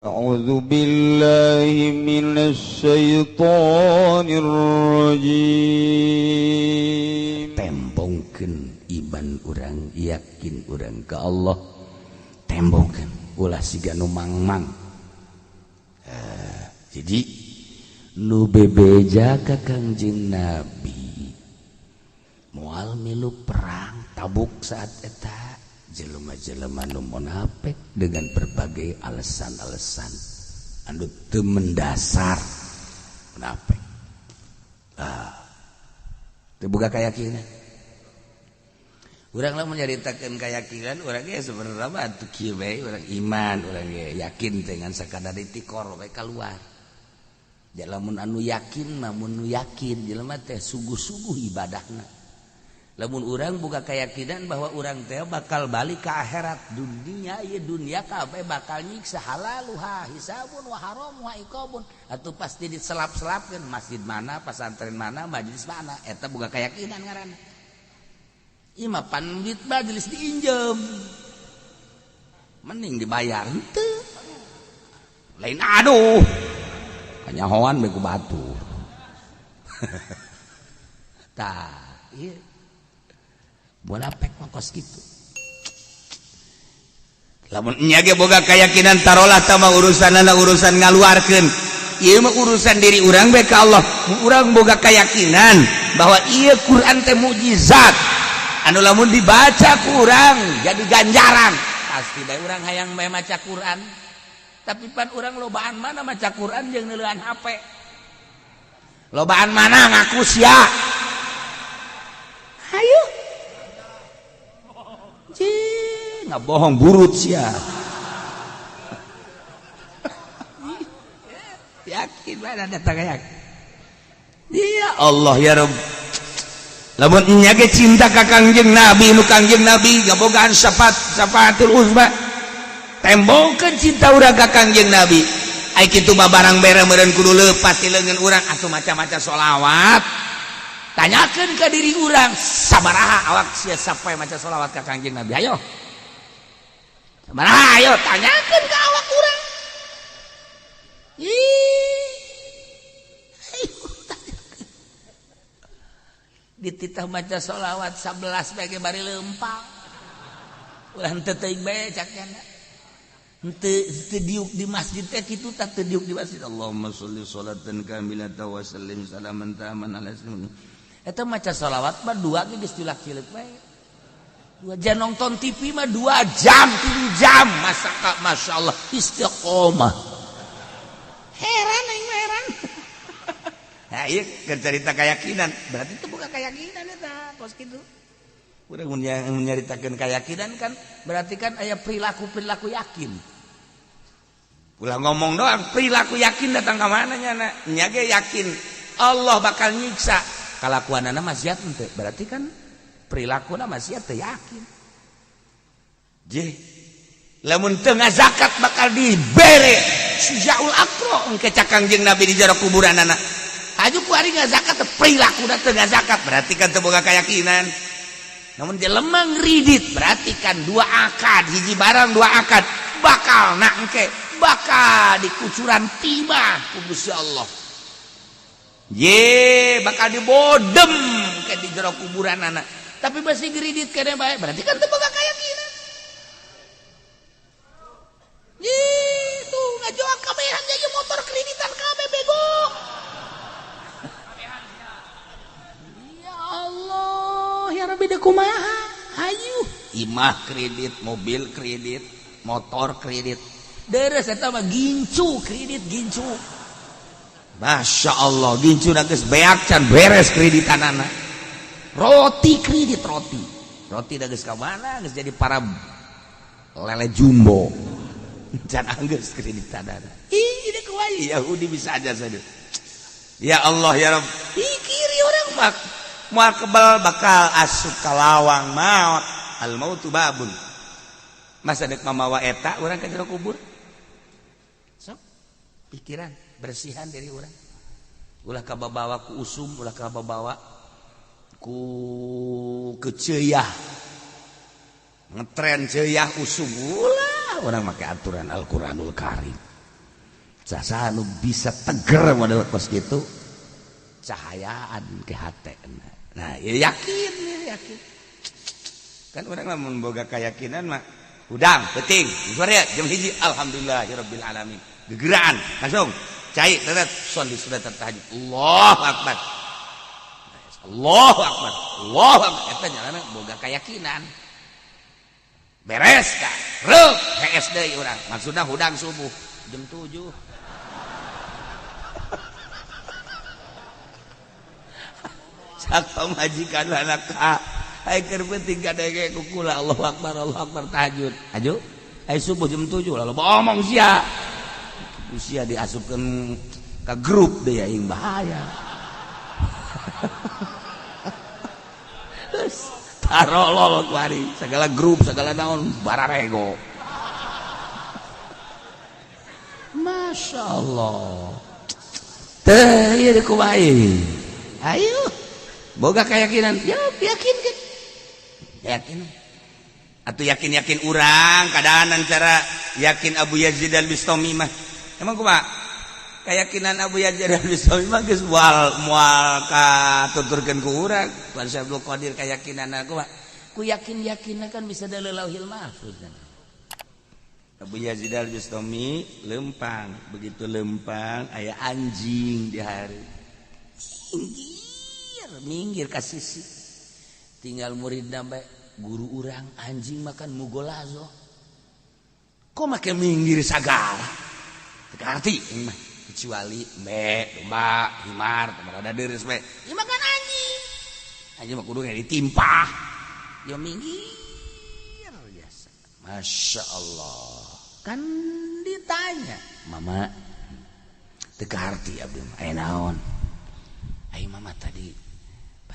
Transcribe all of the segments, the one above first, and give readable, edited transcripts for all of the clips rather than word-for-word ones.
A'udzu billahi minasy syaithanir rajim. Tembongkeun iman urang, yakin urang ka Allah. Tembongkeun ulah siga nu mangmang. Jadi nu bebeja ka Kangjeng Nabi moal milu perang Tabuk saat eta jelema-jelema nu munafik dengan berbagai alasan-alasan anu teu mendasar munafik. Teu boga keyakinan. Urang lamun nyaritakeun keyakinan urang ge sebenarnya mah atuh kieu bae urang iman, urang ge yakin dengan sakadar itikor bae keluar. Ja lamun anu yakin mah mun nu yakin jelema teh sungguh-sungguh ibadahna. Lamun urang boga keyakinan bahwa urang teh bakal balik ke akhirat, dunia ieu dunia kabeh bakal nyiksa, halaluha hisabun wa haramu wa iqabun, atuh pasti diselap-selapkeun masjid mana, pesantren mana, majelis mana, eta boga keyakinan ngaranna. Ieu mah pandit majelis diinjem. Mending dibayar henteu. Lain aduh. Kanyahoan bae ku batur. Tah, ieu munafik mah kos kitu. Lamun nya ge boga keyakinan tarolah sama urusanna urusan ngaluarkeun. Ieu mah urusan diri urang bae ka Allah. Urang boga keyakinan bahwa ieu Quran teh mukjizat. Anu lamun dibaca ku urang jadi ganjaran. Pasti bae urang hayang bae maca Quran. Tapi pan urang lobaan mana maca Quran jeung neuleuan HP. Lobaan mana ngaku sia. Hayu nggak bohong burut sia. Yakin mana datang yakin. Ya Allah ya Rabb. Lamun nya ge cinta ka Kangjeng Nabi, nu Kangjeng Nabi gabogaan syafaatul uzma. Tembongkeun cinta urang ka Kangjeng Nabi. Ai kitu mah barang bere meureun kudu leupas ti leungeun urang atuh maca-maca sholawat. Tanyakeun ka diri urang sabaraha awak sia sapoe maca sholawat ka Kangjeng Nabi. Ayo. Sabaraha ayo tanyakeun ka awak urang. Dititah maca sholawat 11 bae bari leumpang. Ulah henteu teuing bae cakna. Henteu diuk di masjid teh kitu tah teu diuk di masjid. Allahumma sholli sholatan kamilatan wa sallim salaman taman ala sayyidina. Eta maca sholawat mah 2 ge geus tilak-cileuk bae. 2 jam nonton TV mah 2 jam, 3 jam. Masya Allah istiqomah. Heran aing mah heran. Nah, ieu keur carita keyakinan, berarti itu bukan keyakinan eta, kos kitu. Urang mun nyaritakeun keyakinan kan berarti kan aya perilaku-perilaku yakin. Ulah ngomong doang perilaku yakin datang ka mana nya nya ge yakin Allah bakal nyiksa. Kalakuanana maksiat henteu, berarti kan perilakuna maksiat teh yakin. Lamun teu ngazakat bakal dibere Syujaul Aqra engke ca Kangjeng Nabi di jero kuburanana. Aju ku ari ngazakat teh perilakuna teu ngazakat, berarti kan teu boga keyakinan. Namun jelema ngridit berarti kan 2 akad, hiji barang 2 akad bakal engke bakal dikucuran timah ku Gusti Allah. Bakal dibodem ke di jero kuburan anak. Tapi masih geridit kene bae, berarti kan teu boga keyakinan. Tuh ngajoak kabehan jadi motor kreditan kabeh bego. Ya Allah, ya Rabbi da kumaha? Hayu, imah kredit, mobil kredit, motor kredit. Deres eta mah gincu kredit gincu. Masya Allah, gincu geus beak can beres kreditanana. Roti kredit roti da geus ka mana geus jadi para lele jumbo. Can anggeus kreditanana. Ih, deuk wae Yahudi bisa aja saja. Ya Allah ya Rabb. Kiri orang mak moal kebal bakal asup ka lawang maut. Al mautu babun. Masa deuk mamawa eta urang ka jero kubur. Sok pikiran bersihan diri orang. Ulah kababawa ku usum, ulah kababawa ku keceuyah. Ngetren ceuyah usum ulah orang make aturan Al-Qur'anul Karim. Saha nu bisa teger model kos gitu cahayaan ke hate. Nah, ya yakin. Kan orang lamun boga keyakinan mah udang penting. Sore jam 1 alhamdulillahirabbil alamin. Gegeraan langsung cai teureut son di surat tahajud. Allahu akbar. Allahu akbar. Allahu akbar eta nyana boga keyakinan. Beres ka. Reuk HS deui urang. Maksudna hudang subuh jam 7. Sak majikan anak ka ai keur penting kadege kukula Allahu akbar tahajud. Aju ai subuh jam 7 lalu omong sia. Usia diasupkeun ka grup deui aing bahaya. Tarolol kuari segala grup segala naon bararego. Masya Allah. Teh ieu kumaha. Ayo boga keyakinan, ya yakin kan? Yakin. Atau yakin urang kadaanan cara yakin Abu Yazid al-Bistami mah. Emang kumaha? Keyakinan Abu Yazid al-Bistami mah geus moal katuturkeun ku urang. Tuan Syekh Abdul Qadir keyakinanna kumaha? Ku yakin-yakinna kan bisa dalil Lauhil Mahfuz kan. Abu Yazid al-Bistami lempang, begitu lempang aya anjing di hari. Minggir ka sisi tinggal murid nambe guru urang anjing makan mugolazo kok make minggir sagala teu arti mah kecuali domba himar rada deres we ieu makan anjing mah kudu ditimpa yo minggir biasa. Masya Allah kan ditanya mama teu arti abdi mah aya naon ai mama tadi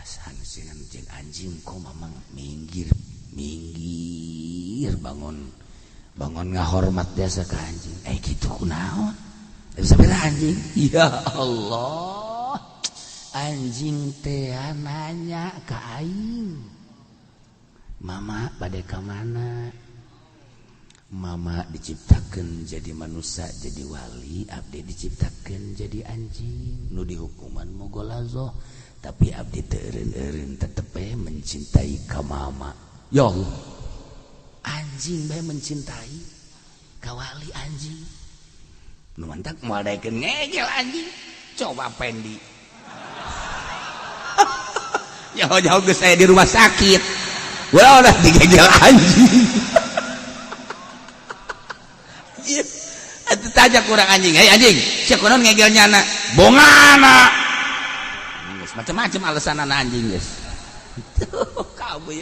hanusinan jeung anjing kok mamang minggir bangun ngahormat biasa ke anjing gitu kunaon bisa bela anjing ya Allah anjing teh nanya ka aing mama bade ka mana mama diciptakeun jadi manusia jadi wali abdi diciptakeun jadi anjing nu dihukuman mogolazo tapi abdi teu eureun-eureun tetep bae mencintai ka mama. Ya Allah. Anjing bae mencintai ka wali anjing. Nu mantak moal daekeun ngegel anjing. Coba Pendi. Jauh-jauh geus saya di rumah sakit. Udah digegel anjing. Atuh tajak kurang anjing. Hei anjing, sia kunaon ngegelnya na? Bongana. Macam-macam alasan anak anjing guys. Kamu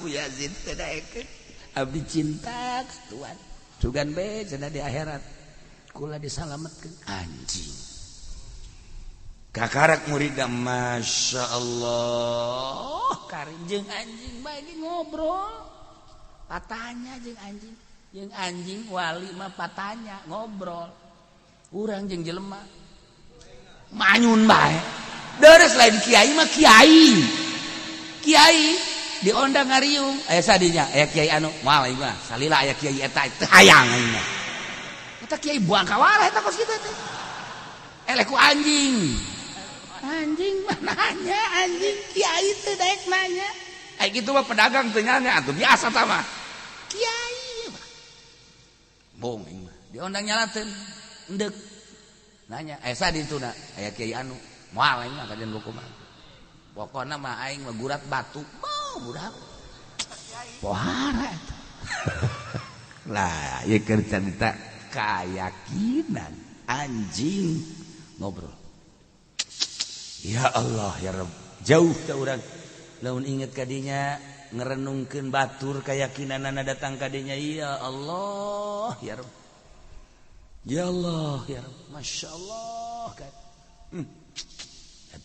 Yazid kedaekeun abdi cinta Tuhan sugan be cenah di akhirat kula disalametkeun anjing kakarak muridna Masya Allah karim jeung anjing bae ngobrol patanya jeung anjing wali mah patanya ngobrol urang jeung jelema manyun bae. Deres lain kiai mah kiai diondang ngariung aya sadinya aya kiai anu moal ieu mah salila aya kiai eta teu hayang aing mah eta kiai buang ka walah eta kos kitu teh eleh ku anjing mah nanya anjing kiai teu daek nanya aya kitu mah pedagang teu nanya atuh biasa tah mah kiai mah bong aing mah diondang nyalateun endek nanya aya sadituna aya kiai anu moal aing mah kajian buku mah. Pokona mah aing mah gurat batu. Budak. Pohara eta. Lah, ieu keur carita keyakinan anjing ngobrol. Ya Allah, ya Rabb. Jauh teh urang lamun inget ka dinya ngerenungkeun batur keyakinanna datang ka dinya ya Allah, ya Rabb. Ya Allah, ya Rabb. Masya Allah kan.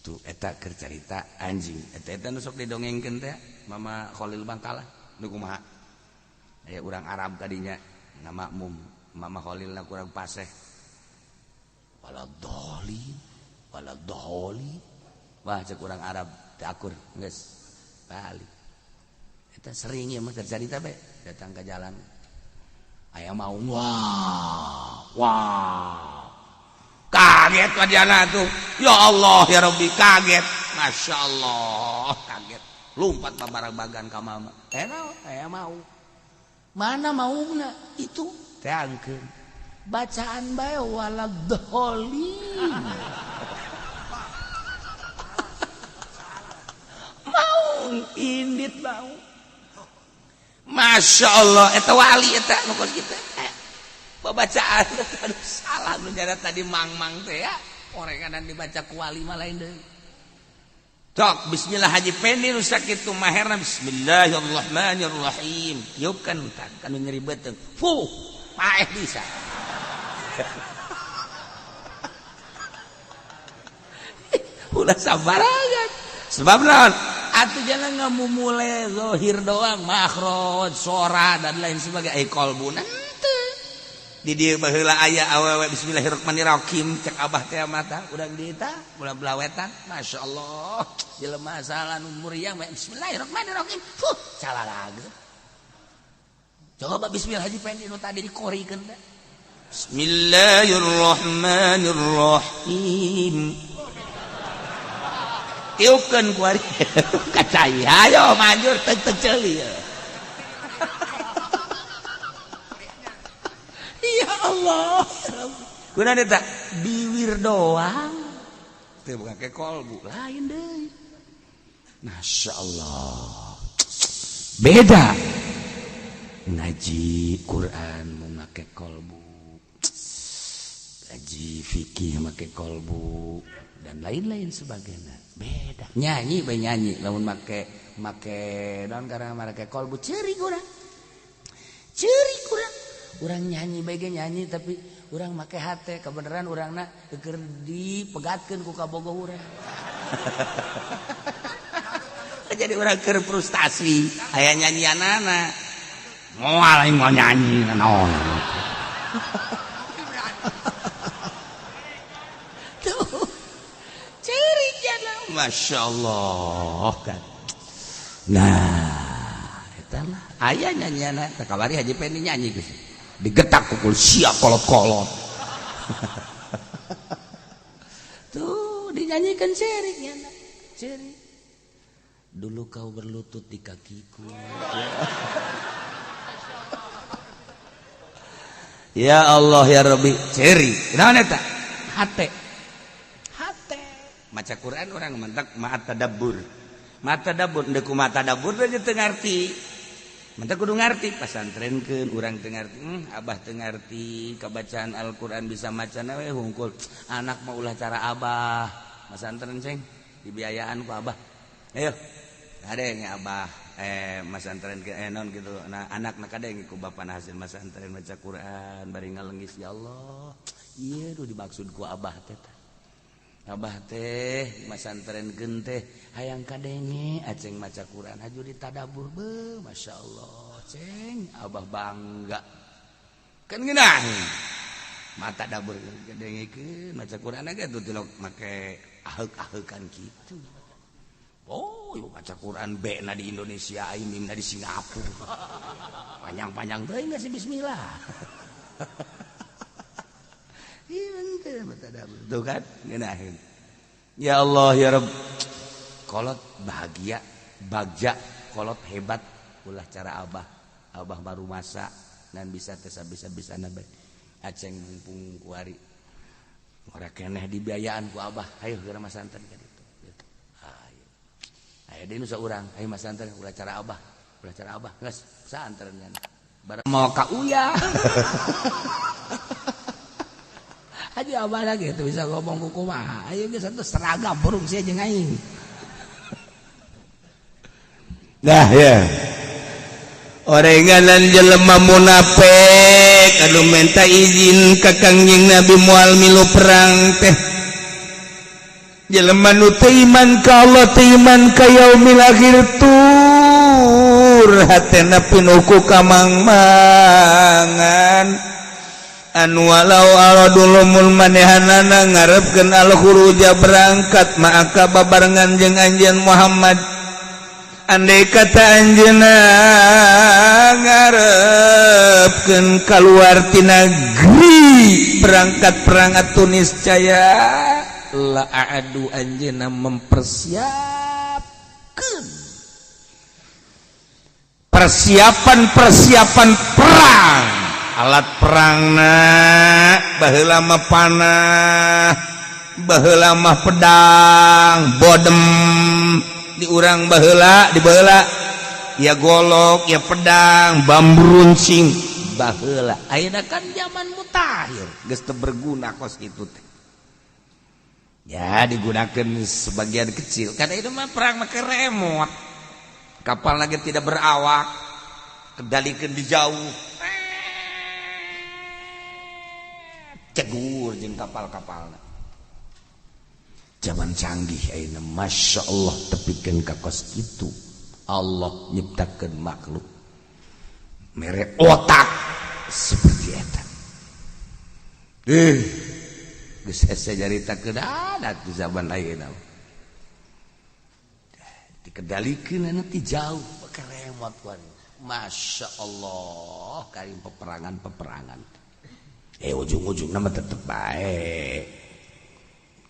Eta keur carita anjing eta nu sok didongengkeun teh Mama Khalil Bangkalah nu kumaha aya urang Arab kadinya nama Mama Khalilna kurang paseh wala dholi wah cek urang Arab teh akur geus balik eta sering ieu mah keur carita bae datang ka jalan aya maung wah kaget wadiana tuh. Ya Allah ya Rabbi kaget. Masya Allah kaget. Lompat babarag-bagan ka mama. Aya mau. Mana mauna itu teangkeun. Bacaan bae waladhdallin. Mau indit mau. Masya Allah eta wali eta nu kos kitu. Babacaan salah nu jana tadi mang-mang teh ya. Orenganan dibaca ku wali mah lain deui. Cok bismillah haji pendi nu sakitu maherna bismillahirrahmanirrahim. Tiupkan hutan kanu nyeribeuteung. Fuh, paeh bisa. Ulah sabarangan. Sebab naon? Atuh jangan ngamumule zahir doang, makhraj, sora dan lain sebagainya. Qalbuna henteu. Di dieu baheula aya awewe bismillahirrahmanirrahim cek abah teh mata urang di eta ulah belawetan. Masyaallah. Jelema salah nu muriang bismillahirrahmanirrahim. Fuh, salah lagi. Coba bismillah haji pendi nu tadi dikorikeun teh. Bismillahirrahmanirrahim. Tiupkeun ku ari kacai. Ayo manjur teg-teg ceuli. Ya Allah. Kunaon eta? Biwir doang. Teu bukan ke kolbu, lain deui. Masya Allah. Beda. Ngaji Quran mau make kolbu. Ngaji fikih make kolbu dan lain-lain sebagainya. Beda. Nyanyi bae nyanyi lamun make naon karena make kolbu ceurik urang. Ceurik urang. Urang nyanyi bae nyanyi tapi urang make hate kebenaran urangna keur dipegatkeun ku kabogoh urang. Jadi urang keur frustasi aya nyanyianana. Moal aing mau nyanyi naon. Tuh. Ceurik jana. Masya Allah kan. Nah, eta mah aya nyanyianna. Kamari Haji Pendi nyanyi geus. Digetak pukul siap kolot-kolot. Tuh dinyanyikan ceriknya, cerik. Dulu kau berlutut di kakiku. Ya Allah ya Rabbi, cerik. Naon eta? Hate. Maca Quran orang mentak ma'at tadabbur. Ma'at tadabbur deuk kumaha tadabbur teh teu ngarti. Menta kudu ngarti pasantrenkeun urang teu ngarti. Abah teu ngarti kabacaan Al-Qur'an bisa macana we hungkul. Anak mah ulah cara abah. Masantren ceng dibiayaan ku abah. Ayo. Kadeng abah masantren ke non gitu. Nah anak kadeng ku bapana hasil masantren maca Quran bari ngaleungis ya Allah. Ieu nu dimaksud ku abah teh. Abah teh masantrenkeun teh hayang kadenge aceng maca Quran haju ditadabur be Masya Allah ceng abah bangga kan geunah mata dabur kadengekeun maca Quran ge tuh tilok make aheuk-aheukan kitu. Oh ieu maca Quran be na di Indonesia ai mim na di Singapura panjang-panjang teuing geus bismillah. Tuh kan ngenahin. Ya Allah ya Rabb kolot bahagia bagja kolot hebat ulah cara abah baru masa dan bisa bisa nabe aceng mumpung kuari ora keneh dibiayaan ku abah ayo geura masantren ka ditu ayo deui nu saurang ayo masantren ulah cara abah geus santrennya bareng mau ka uya. Aja abah lagi tuh bisa ngomong kuku mah. Ayo geus atuh seragam burung sia jeung aing. Nah ya. Orenganan jelema munafik anu minta izin ka Kangjeng Nabi moal milu perang teh. Jelema nu teu iman ka Allah teu iman ka yaumil akhir tur hatena pinuh ku kamangmangan. Anu walau aradulumul manehanana ngarepkeun al-khuruja berangkat maka babarengan jeung anjeun Muhammad andai kata anjeunna ngarepkeun kaluar ti negeri berangkat perang atuh niscaya la a'adu anjeunna mempersiapkeun persiapan perang alat perangna baheula mah panah baheula mah pedang bodem di urang baheula ya golok ya pedang bambu runcing baheula ayeuna kan zaman mutakhir geus teu berguna kos kitu teh ya digunakan sebagian kecil karena itu mah perang make remote kapal lagi tidak berawak kendalikeun di jauh cegur jeung kapal-kapalna zaman canggih ayeuna masya Allah tepikeun ka kos kitu Allah nyiptakeun makhluk mere otak seperti eta geus hese jaritakeun ada di zaman ayeuna dikendalikeun anu ti jauh pake remote kuari masya Allah karim peperangan ujung-ujungna mah tetep bae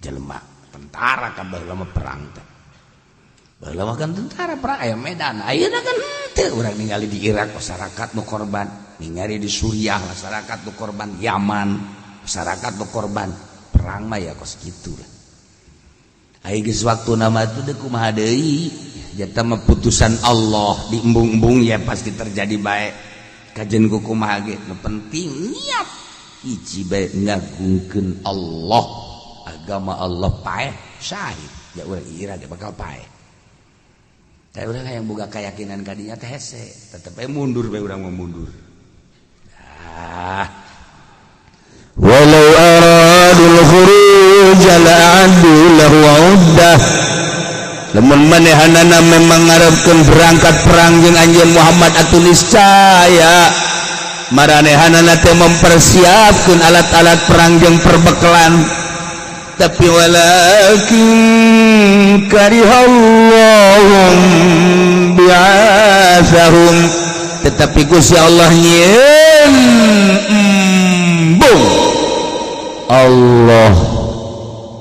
jelema tentara kan baheula mah perang teh baheula mah kan tentara perang aya medan ayeuna kan teu urang ningali di Irak masyarakat nu korban ningali di Suriah masyarakat nu korban Yaman masyarakat nu korban perang mah ya kos kitu lah aya geus waktuna mah teh kumaha deui eta mah putusan Allah diembung-embung ya pasti terjadi bae kajen ku kumaha ge nu penting niat hiji bae ngagungkeun Allah agama Allah paeh syahid ya urang ira ge bakal paeh teh urang hayang boga keyakinan kadinya teh hese tetep bae mundur bae urang mau mundur walau aradul khuruj la'addu lahu 'uddah lamun manehanana memang ngarepkeun berangkat perang jeung anjeun Muhammad atuh niscaya maranehanana teh mempersiapkeun alat-alat perang jeung perbekalan tapi walakin karihallahum bi'atsahum tetapi Gusti Allah nyieun embung Allah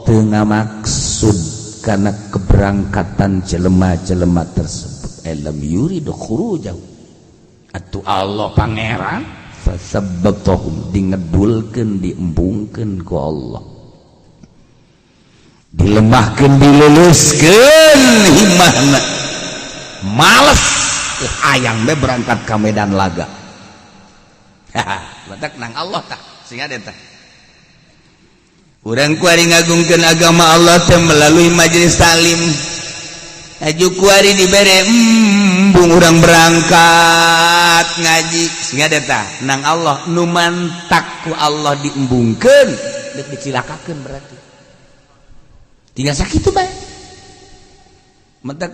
teu ngamaksud kana keberangkatan jelema-jelema tersebut lam yuridu khurujahu atuh Allah pangeran fasabbatahum dingedulkeun diembungkeun ku Allah dilemahkeun dileluskeun himahna males hayang be berangkat ka medan laga batak nang Allah tah singa eta urang kuari ngagungkeun agama Allah teh melalui majelis taklim aju kuari dibere embung urang berangkat ngaji singa eta nang Allah nu mantak ku Allah diembungkeun deuk dicilakakeun berarti tinggal sakitu bae mentek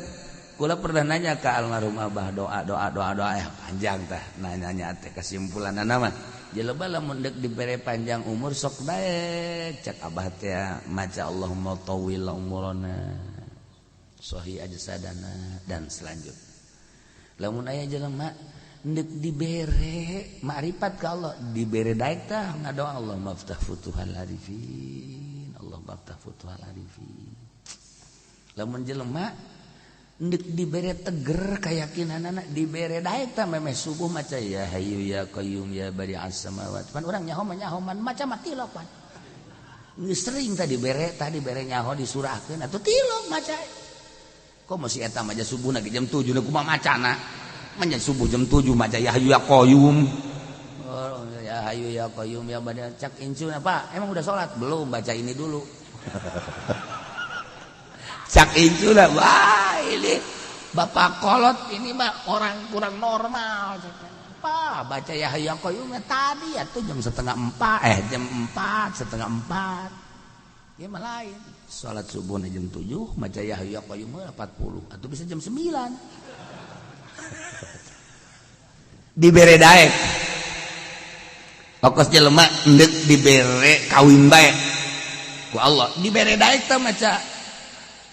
kula pernah nanya ke almarhum Abah doa ya panjang tah nanya teh kesimpulanna mah jelema lamun deuk dibere panjang umur sok bae cek Abah teh maca Allahumma tawil umurana sahih ajsadana dan selanjutnya lamun aya jelema deuk dibere makrifat ka Allah dibere daek tah ngadoa Allah maftah futuhal arifin Allah maftah futuhal arifin lamun jelema ndek dibere teger keyakinanana dibere daek tah memeh subuh maca ya hayyu ya qayyum ya bari'as samawati pan urang nyaho man maca mah tilok pan geus sering tah dibere nyaho disurahkeun atuh tilok maca kok masih eta maca subuhna ge jam 7 kumaha macana manya subuh jam 7 maca ya hayyu ya qayyum ya hayyu ya qayyum ya bari'as cak incun apa emang udah salat belum baca ini dulu cak incuna wah ini bapak kolot ini mah orang kurang normal apa baca ya hayyu qayyum tadi atuh jam 3:30 jam 4:30 ya mah lain salat subuh jam 7 baca ya hayyu qayyum 40 atuh bisa jam 9 dibere daek pokos jelema endek dibere kawin bae ku Allah dibere daek teh maca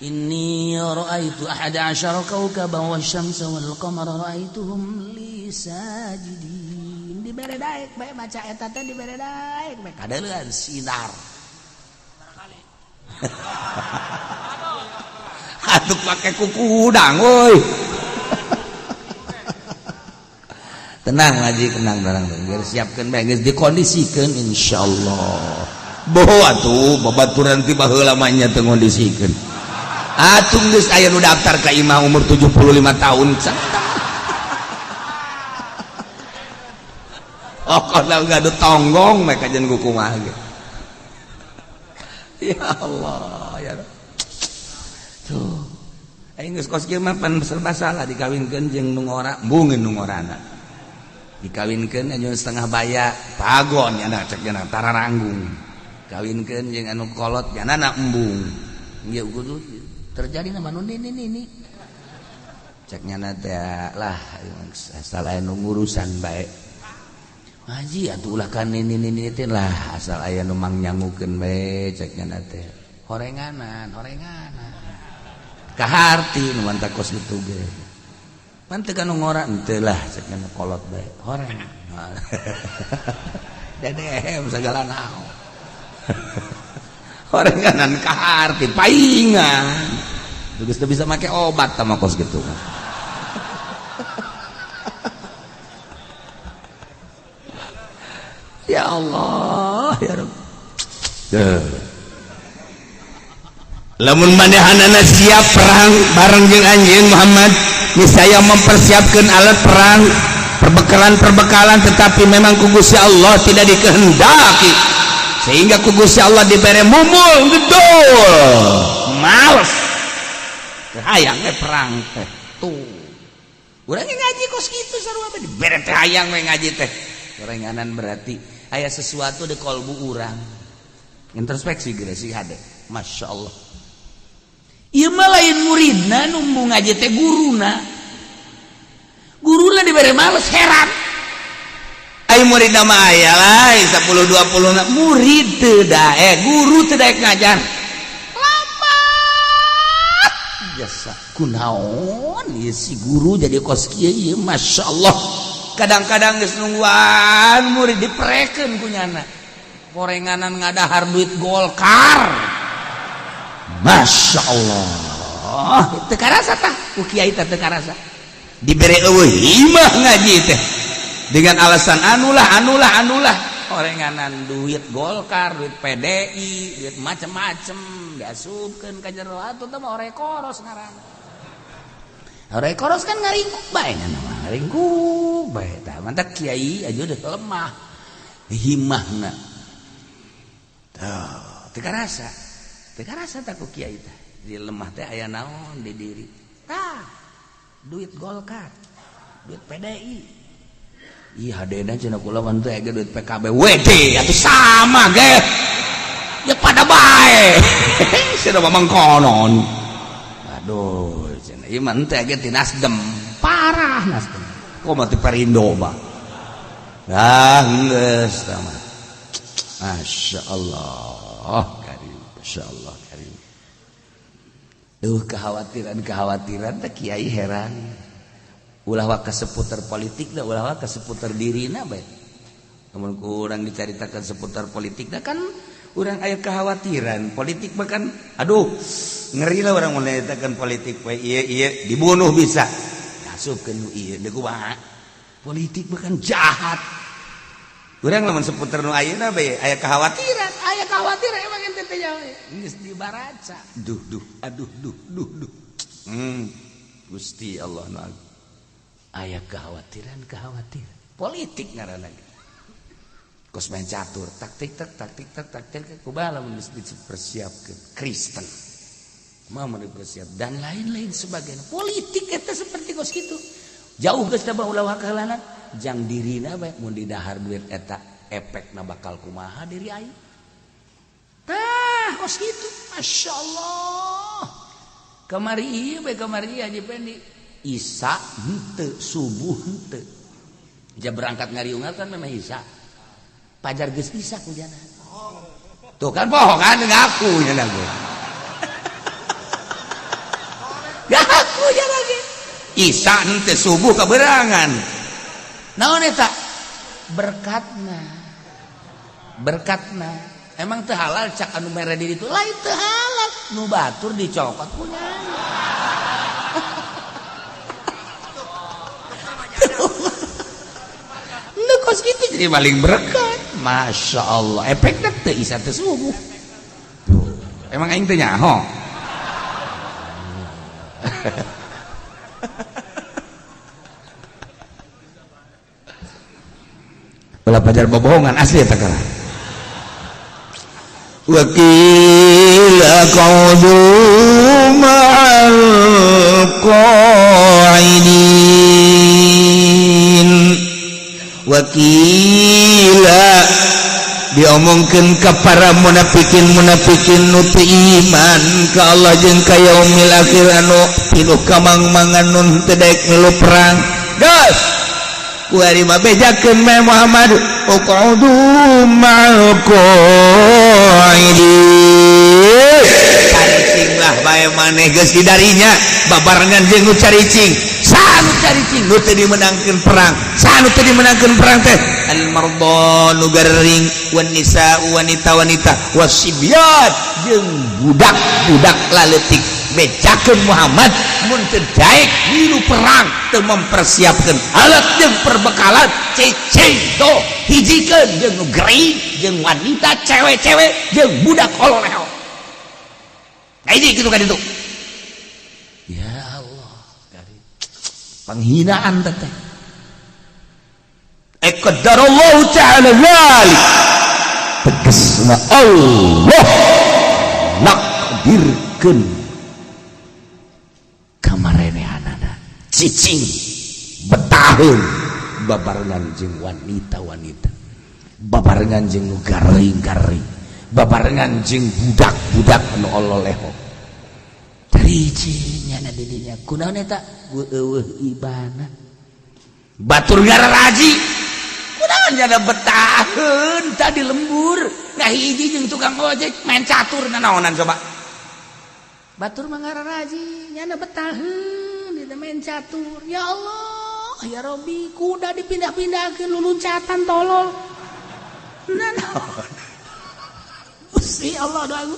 Inni ra'aitu ahada asyara kawkaban wasyamsa wal qamara ra'aituhum li sajidin. Dibere daek bae maca eta teh dibere daek bae kadeuleun sinar. Atuh pake kuku udang euy. Tenang ngaji tenang geus siapkeun bae geus dikondisikeun insyaallah. Boh atuh babaturan ti baheula mah nya teu ngondisikeun. Atung geus aya nu daftar ka imah umur 75 tahun. Oh kalau enggak ada tonggong mereka jangan kukumah ge. Ya Allah ya. Tuh. Aing geus kos kieu mah pan serba salah dikawinkeun jeung nu ngora, embungeun nu ngorana. Dikawinkeun anu setengah baya, pagon nya cek nya tararanggung. Kawinkeun jeung anu kolot janana embung. Ieu kudu terjadi nama nun ini ceknya nanti lah asal aya nu ngurusan baik ngaji atuh ulah kan ini teh lah asal aya nu mang nyangukeun bae ceknya nanti horenganan kaharti nu mantap kos itu ge mantep kan nu ngora henteu lah ceknya nu kolot bae horeng dedem segala naon horenganan kaharti paingan geus teu bisa make obat sama kos gitu. Ya Allah ya Rabb. Lamun manehanana siap perang bareng jeung anjeun Muhammad, niscaya mempersiapkan alat perang, perbekalan tetapi memang ku Gusti Allah tidak dikehendaki. Sehingga ku Gusti Allah dibere mumul gedul. Males. Hayang teh perang teh tuh urang ngaji kos kitu sarua dibere teh hayang we ngaji teh gorenganan berarti aya sesuatu di kolbu urang introspeksi geus sih hade masyaallah ieu mah lain muridna nu ngaji teh guruna dibere males heran ai muridna mah aya lah 10 20 murid teu daek guru teu daek ngajar jasa kunaon ieu si guru jadi kos kieu ieu masyaallah kadang-kadang geus nungguan murid diprekeun ku nyana gorenganan ngadahar duit golkar masyaallah teu karasa tah ku kiai teh teu karasa dibere eueuh imah ngaji teh dengan alasan anulah gorenganan duit golkar duit PDI duit macem-macem diasupkeun ka jero atuh teh mah orekoros ngaranna. Orekoros kan ngaringkuk bae nama ngaringkuk bae tah mantap kiai aja udah lemah himmahna. Teu karasa tah ku kiai teh di lemah teh aya naon di diri. Tah duit golkar, duit PDI. Ih hadena cenah kula mah teh aya duit PKB WD atuh sama ge. Ya pada bae. Sudah mamang konon. Aduh, cenah ieu mah teh ge ti Nasdem. Parah Nasdem. Kok mah ti Perindo mah. Ah, geus tah mah. Masyaallah karim, masyaallah karim. Duh kekhawatiran teh kiai heran. Ulah wa seputar politik da ulah wa seputar dirina bae. Namun kurang dicaritakan seputar politik da kan urang aya kekhawatiran politik bahkan aduh ngeri lah orang menceritakan politik we ieu dibunuh bisa asupkeun ieu deuk kumaha politik bahkan jahat urang lamun seputar nu ayeuna bae aya kekhawatiran emang ente teh jawe geus dibaraca aduh Gusti Allah nu aya kekhawatiran politik ngaranna kos main catur taktik kumaha lamun dipersiapkeun Kristen mah dipersiap dan lain-lain sebagainya politik eta seperti kos kitu jauh geus da ulah wakalanan jang dirina bae mun didahar duit eta efekna bakal kumaha diri aing tah kos kitu masyaallah kamari ieu Haji Pendi Isya henteu subuh henteu ja berangkat ngariungan kan memang Isya pajar geus Isya kujana tuh kan poho kan ngaku nya gue Isa teh subuh kaberangan. Naon eta? Berkatna. Emang teu halal cak anu mere di ditu? Lain teu halal. Nu batur dicokot punya. Nu kos kitu jadi paling berkat. Masya Allah. Efekna teu isa teu subuh. Emang aing teu nyaho. Ulah pajar bohongan asli eta kala. Wa qila qaudu ma'al qaidin. Wa qila diomongkeun ka para munafikin nu teu iman ka Allah jeung ka yaumil akhir anu pinuh kamangmangan nun teu daek ngilu perang. Gas kuari mah bejakeun me Muhammad uqudu ma'al qaidin. Caricing lah bae maneh geus didarinya babarengan jeung nu caricing. Sanu caricing nu teu dimenangkeun perang. Sanu teu dimenangkeun perang teh al mardha nu garing wan nisa wanita-wanita wasibyan jeung budak-budak laletik. Bejakeun Muhammad mun teu daek ngilu perang teu mempersiapkeun alat jeung perbekalan cicing toh hijikeun jeung nu gering jeung wanita cewek-cewek jeung budak ololeho. Kaidi kitu ka ditu. Ya Allah, kari penghinaan teh. Qadarallahu ta'ala dzalik. Tegasna Allah nakdirkeun kamarenehanana cicing betaheun babarengan jeung wanita-wanita, babarengan jeung nu garing-garing, babarengan jeung budak-budak anu ololeho. Taricinya na di dinya kunaon eta? Eueuh ibana batur gararaji kunaon nya betaheun tadi lembur ngahiji jeung tukang ojek main catur nanaonan coba. Batur mangararaji nyana betaheun di main catur. Ya Allah, ya Rabbi, kuda dipindah-pindahkeun luluncatan tolol. Nanaon? Gusti Allah doaku.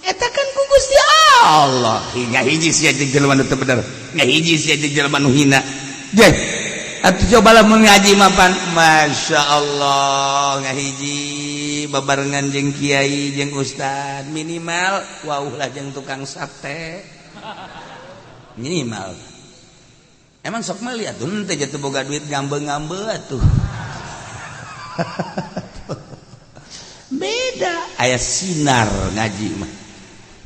Eta kan ku Gusti Allah. Ngahiji sia jeung jelema nu teu bener. Ngahiji sia jeung jelema nu hina. Jeh, atuh cobalah mun ngaji mapan. Masya Allah, ngahiji babarengan jeung kiai jeung ustad minimal wauh lah jeung tukang sate minimal. Emang sok meuli atuh teh jatuh boga duit ngambe-ngambe atuh. Beda aya sinar ngaji mah.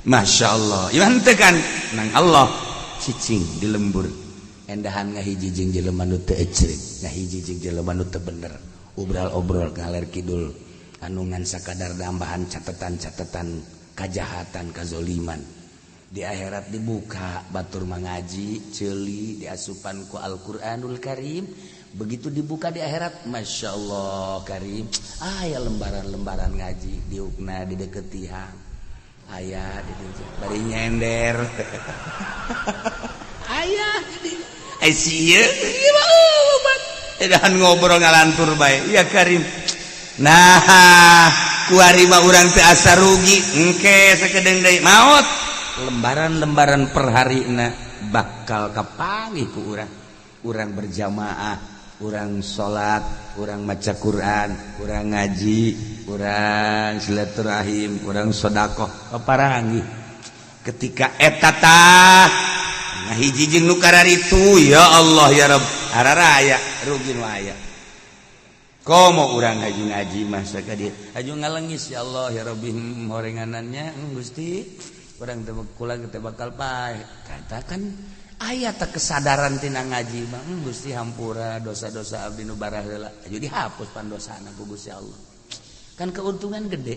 Masya Allah. Iman teh kan nang Allah cicing di lembur endahan ngahiji jeung jelema nu teu ecrik, ngahiji jeung jelema nu teu bener, obrol-obrol ngaler kidul anu ngan sakadar dambahan catatan-catatan kajahatan kazoliman. Di akhirat dibuka batur mangaji ceuli diasupan ku Al-Qur'anul Karim. Begitu dibuka di akhirat Masya Allah Karim aya lembaran-lembaran ngaji diukna di deket tihang aya di bari nyender aya di sia edan ngobrol ngalantur bae ya Karim. Nah kuari mah urang teu asa rugi engke sakedeung deui maot lembaran-lembaran per harina bakal kapanggih ku urang berjamaah, urang salat, urang maca Quran, urang ngaji, urang silaturahim, urang sedekah paparanggih ketika eta tah ngahiji jeung nu kararitu ya Allah ya Rabb araraya rugi nu aya. Komo urang ngaji mah sakadieu aju ngalengis ya Allah ya Rabbi horenganannya Gusti urang teh kula teh bakal pae katakan aya teh kesadaran tina ngaji mah Gusti hampura dosa-dosa abdi nu barah heula aju dihapus pandosana ku Gusti Allah kan keuntungan gede.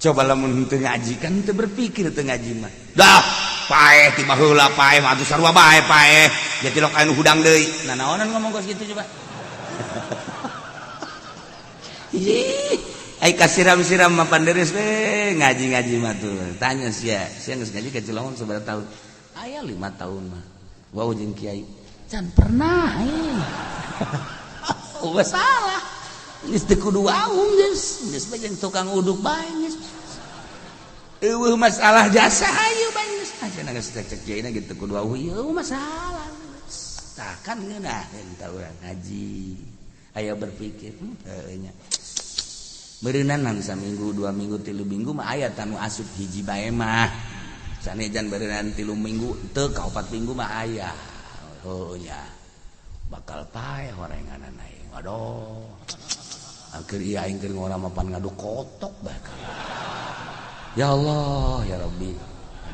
Coba lamun teu ngaji kan teu berpikir teu ngaji mah dah pae ti baheula pae mah atuh sarua bae pae jadi lok anu hudang deui nah naonan ngomong kos kitu coba. Ai kasiram-siram mah panderes we ngaji-ngaji mah tuh. Tanya sia geus ngaji ka Cilaon sabaraha tahun? Aya 5 tahun mah. Wau jeung kiai. can pernah salah geus teu kudu waung geus bajang tukang uduk bae geus eueuh masalah jasa hayu bae geus ajeuna geus cek jaina gitu kudu waung eueuh masalah tah kan ngeunaheun ta urang ngaji aya berpikir nya beureunan saminggu 2 minggu 3 minggu mah aya tanu asup hiji bae mah sanejan beureunan 3 minggu teu ka 4 minggu mah aya oh nya bakal paeh horenganan aing aduh akhir ieu aing keur ngora mapan ngadu kotok bakal ya Allah ya Rabbi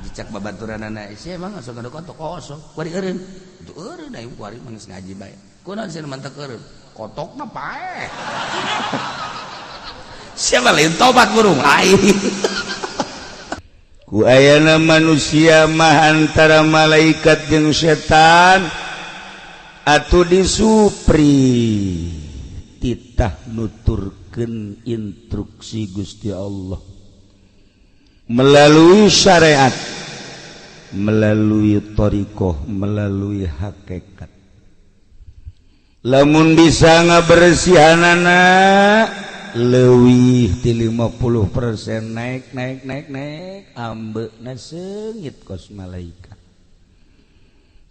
dicak babaturanana sia emang asup ngadu kotok kosong kuari eureun itu eureun aing kuari mah geus ngaji bae kunaon sia mantek eureun kotokna paeh siapa lain tobat burung lain ku ayana manusia mah antara malaikat jeung setan atuh disupri titah nuturkeun instruksi Gusti Allah melalui syariat melalui thariqah melalui hakikat lamun bisa ngabersihanana leuwih ti 50% naik ambeuna seungit kos malaikat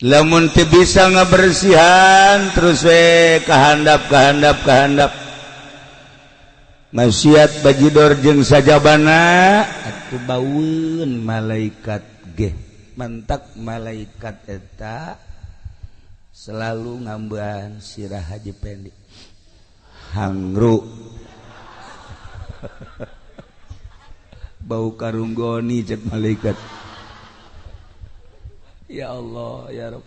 lamun teu bisa ngabersihan terus we kahandap maksiat bajidor jeung sajabana atuh baueun malaikat ge mantak malaikat eta selalu ngambean sirah Haji Pendi hangru bau karunggoni cek malaikat ya Allah ya Rabb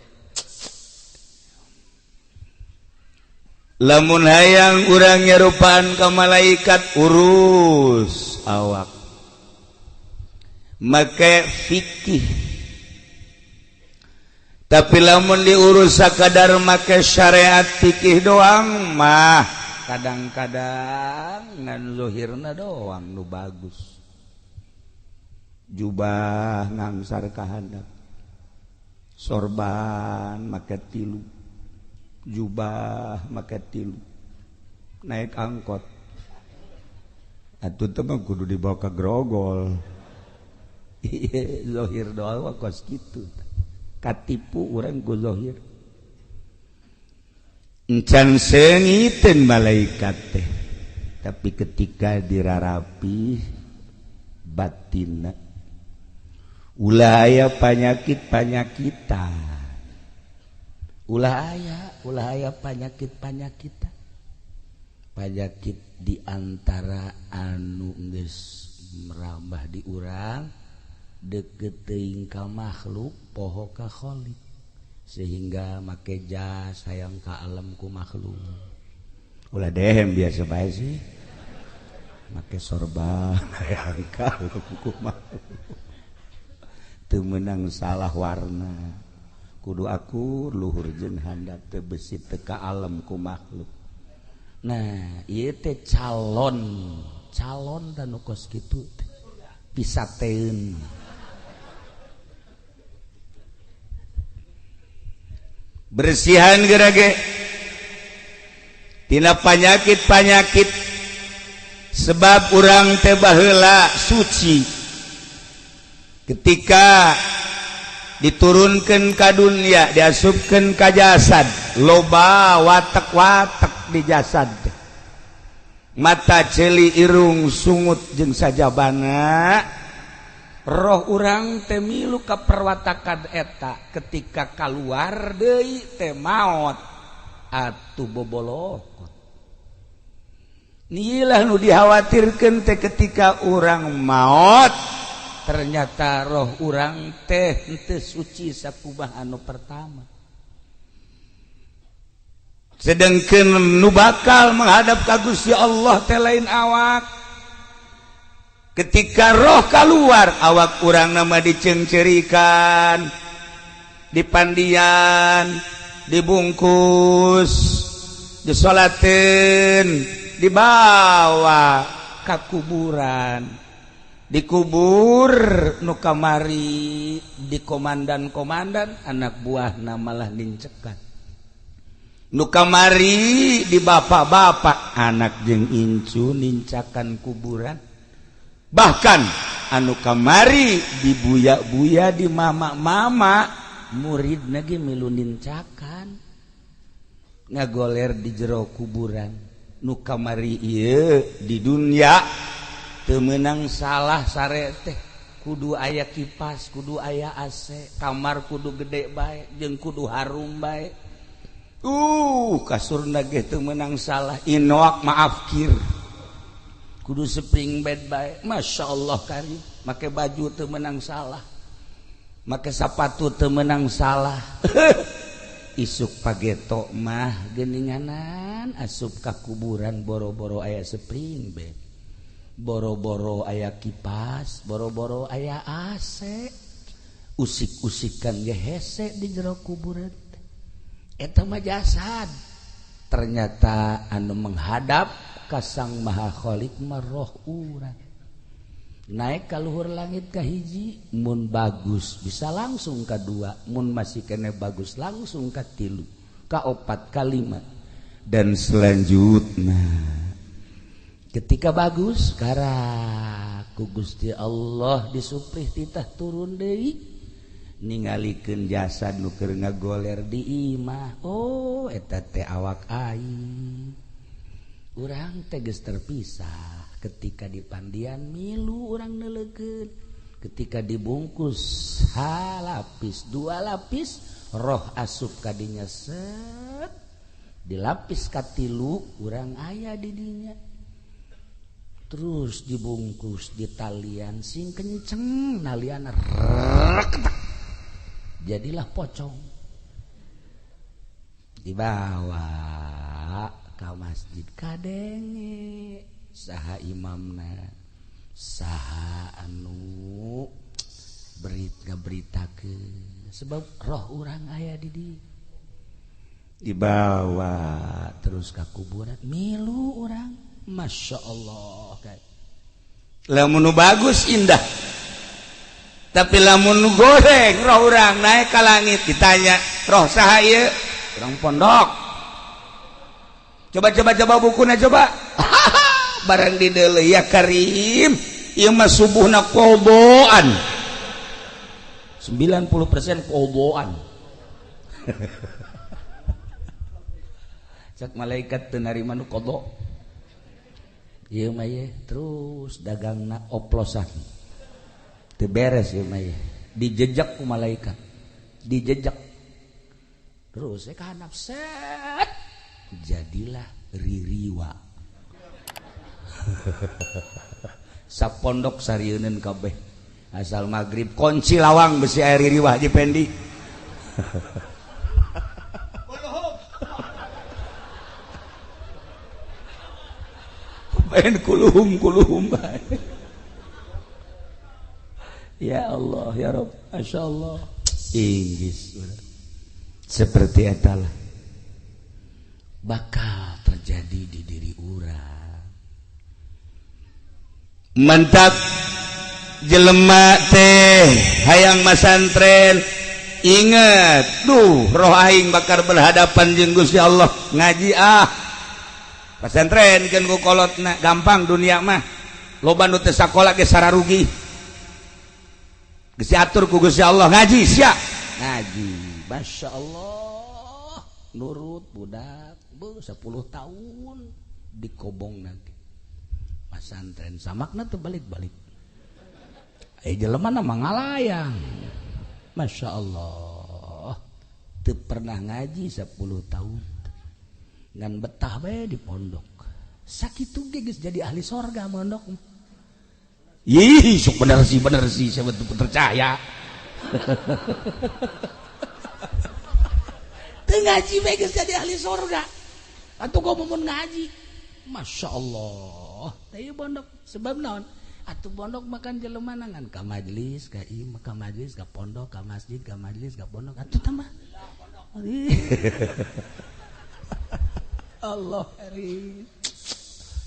lamun hayang urang nyerupaan ka malaikat urus awak make fikih tapi lamun diurus sakadar make syariat fikih doang mah kadang-kadang ngan zahirna doang nu bagus jubah ngangsar ka handap sorban make 3 jubah make 3 naik angkot atuh teh mah kudu dibawa ka grogol ieu zahir doang kos kitu katipu urang ku zahir encan seungiteun malaikat teh tapi ketika dirarapi batinna ulah aya panyakit-panyakitan ulah aya panyakit-panyakitan panyakit diantara anu geus merambah di urang deukeut teuing ka makhluk poho ka khaliq sehingga make jas hayang ka alam ku makhluk ulah dehem biasa bae sih make sorban hayang ka alam ku makhluk teu meunang salah warna kudu akur luhur jeung handap teu besi teu ka alam ku makhluk nah ieu teh calon tanu kos kitu pisateun bersihan gerage tina panyakit-panyakit sebab urang teh baheula suci ketika diturunkeun ka dunia diasupkeun ka jasad loba watek-watek di jasad mata ceuli irung sungut jeung sajabana roh urang teh milu ka perwatakan eta ketika kaluar deui teh maot atuh bobolokot nilah nu dikhawatirkeun teh ketika urang maot ternyata roh urang teh henteu suci sakubah anu pertama sedengkeun nu bakal menghadap ka Gusti Allah teh lain awak ketika roh keluar awak urang nama dicengcerikan dipandian dibungkus disolatin dibawa ke kuburan dikubur nu kamari di komandan-komandan anak buah namalah nincekan nu kamari di bapak-bapak anak jeung incu nincakan kuburan, bahkan anu kamari di buya-buya di mama-mama murid lagi milu nincakan ngagoler di jero kuburan. Nu kamari ieu di dunia teu meunang salah sare teh kudu aya kipas, kudu aya AC, kamar kudu gede bae jeung kudu harum bae. Kasurna ge teu meunang salah, inoak maafkir. Kudu spring bed bae, masyaallah karim. Make baju teu meunang salah, make sapatu teu meunang salah. Isuk pageto mah geuninganan asup ka kuburan boro-boro aya spring bed, boro-boro aya kipas, boro-boro aya AC, usik-usikan ge hese di jero kuburan. Eta mah jasad. Ternyata anu menghadap ka Sang Maha Khalik mah roh urang. Naik ka luhur langit ka hiji mun bagus bisa langsung ka dua, mun masih kene bagus langsung ka tilu, ka opat, ka lima, dan selanjutnya ketika bagus karak ku Gusti Allah disuprih titah turun deui ningalikeun jasad nu keur ngagoler di imah. Oh eta teh awak aing. Urang teh geus terpisah. Ketika dipandian milu urang neulekeun. Ketika dibungkus halapis, 2 lapis, roh asup ka dinya set. Dilapis ka 3 urang aya di dinya. Terus dibungkus di talian sing kenceng nalian reketak. Jadilah pocong. Dibawa ka masjid kadenge saha imamna, saha anu ngaberitakeun sebab roh urang aya di dieu. Dibawa terus ka kuburan milu urang, masya Allah. Lamun nu bagus indah, tapi lamun nu goreng roh urang naik ka langit. Ditanya roh saha ieu? Urang pondok. Coba bukuna coba. Barang di deuleu ya Karim, ieu mah subuhna koboan. 90% koboan. Cak malaikat teu narima nu kodo. Ieu mah ye terus dagangna oplosan. Teu beres ieu mah ye. Dijejak ku malaikat. Dijejak. Terus ka handap set. Jadilah ririwa. Sapondok sarieun kabeh asal magrib kunci lawang besi air ririwah di pendi. Main kuluhum ya Allah ya Rabb, masya Allah. Inggis seperti etalah bakal terjadi di diri urang. Mantap jelema teh hayang masantren, inget roh aing bakal berhadapan jeung Gusti Allah. Ngaji pasantren keun ku kolotna gampang dunia mah. Loba nu teu sakola ge sararugi. Geus diatur ku Gusti Allah ngaji sia. Ngaji, masya Allah. Nurut budak 10 tahun dikobong nanti. Pasantren samakna tuh balik-balik. Jelema na mangalayang. Masya Allah. Teu pernah ngaji 10 tahun. Ngan betah bae di pondok. Sakitu ge geus jadi ahli sorga mondok. Ih, sok bener sih saya betul percaya. Teu ngaji bae geus jadi ahli sorga. Atuh gua mun ngaji. Masya Allah. Teu pondok sebab naon? Atuh pondok makan jelema nangan ka majelis, ka imah, ka majelis, ka pondok, ka masjid, ka majelis, ka pondok. Atuh tambah. Allah hari.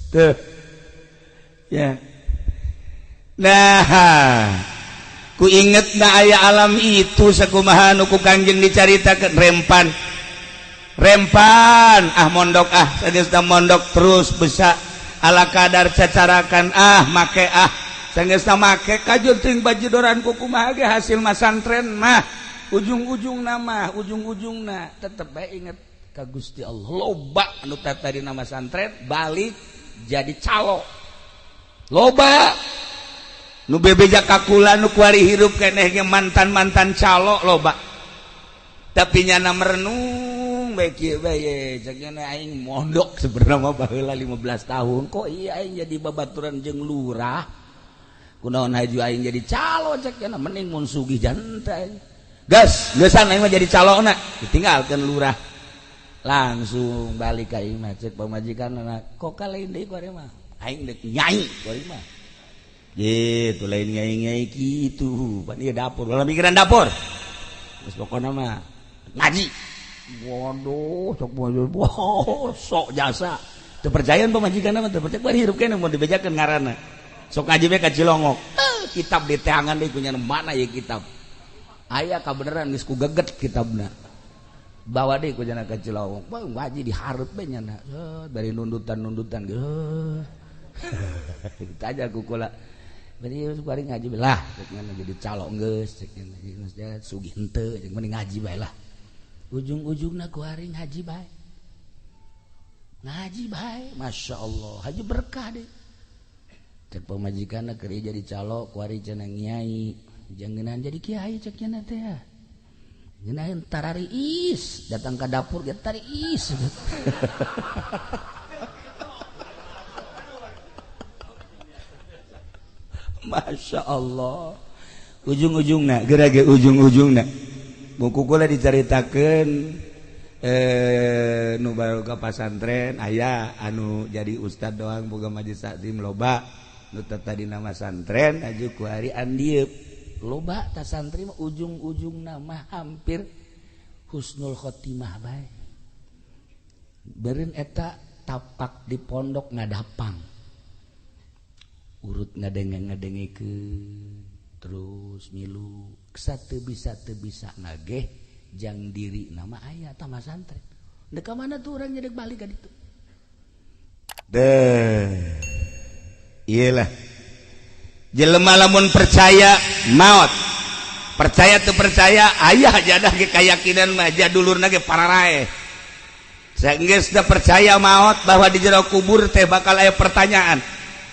Tuh. Ya. Nah, ku inget na aya alam itu sakumaha nu ku Kangjeng dicaritakeun rempan. rempan mondok sageusna mondok terus bisa ala kadar cacarakan make sageusna make kajul teuing bajudoran ku kumaha ge hasil masantren mah ujung-ujungna tetep bae inget ka Gusti Allah loba anu tadi nama santren balik jadi calo loba nu bebeja kakula nu kuari hirup keneh ge mantan calo loba tapi nyana merenung bae kieu bae cekna aing mondok sebenarnya baheula 15 tahun kok iya aing jadi babaturan jeung lurah kunaon haju aing jadi calo cekna mending mun sugih jantai gas geusan aing mah jadi calona ditinggalkeun lurah langsung balik ka imah cek pamajikanna kok kalain deui kuari mah aing deuk nyai kuari mah gitu lain nyai kitu pan ieu dapur ulah mikiran dapur terus pokona mah ngaji waduh sok jasa teu percayaan pamajikanna mah teu percaya bari hirup keneh mun dibejakeun ngaranna sok ngaji bae ka Cilongok kitab di teangan deui punya mana ye kitab aya kabeneran geus ku geget kitabna bawa deh ku jana ka Cilongok bang ngaji dihareup we nyana dari nundutan geus kita aja ku kula bari bari ngaji belah cenah jadi calo geus cenah sugih henteu jeung mending ngaji bae lah ujung-ujungna ku hari ngaji bae masyaallah haji berkah deh cek pamajikanna keur jadi calo ku hari cenah nyai jangan jadi kiai cek cenah teh ya genaheun tarariis datang ke dapur ge tariis Masya Allah ujung-ujungna gerage ujung-ujungna buku kula dicaritakeun nu baru ka pasantren aya anu jadi ustad doang boga majelis taklim loba nu tadi nama santren aju ku hari andieup loba ta santri mah ujung-ujungna mah hampir husnul khotimah bae beureun eta tapak di pondok ngadapang urut ngadenge-ngadengikeun terus milu teu bisa nageh jang diri nama aya tama santren deuk ka mana tuh urang nyedek balik ka ditu iyalah jelema lamun percaya maot percaya teu percaya aya jadah ge kayakinan mah jadulurna ge pararae saenggeusna percaya maot bahwa di jero kubur teh bakal aya pertanyaan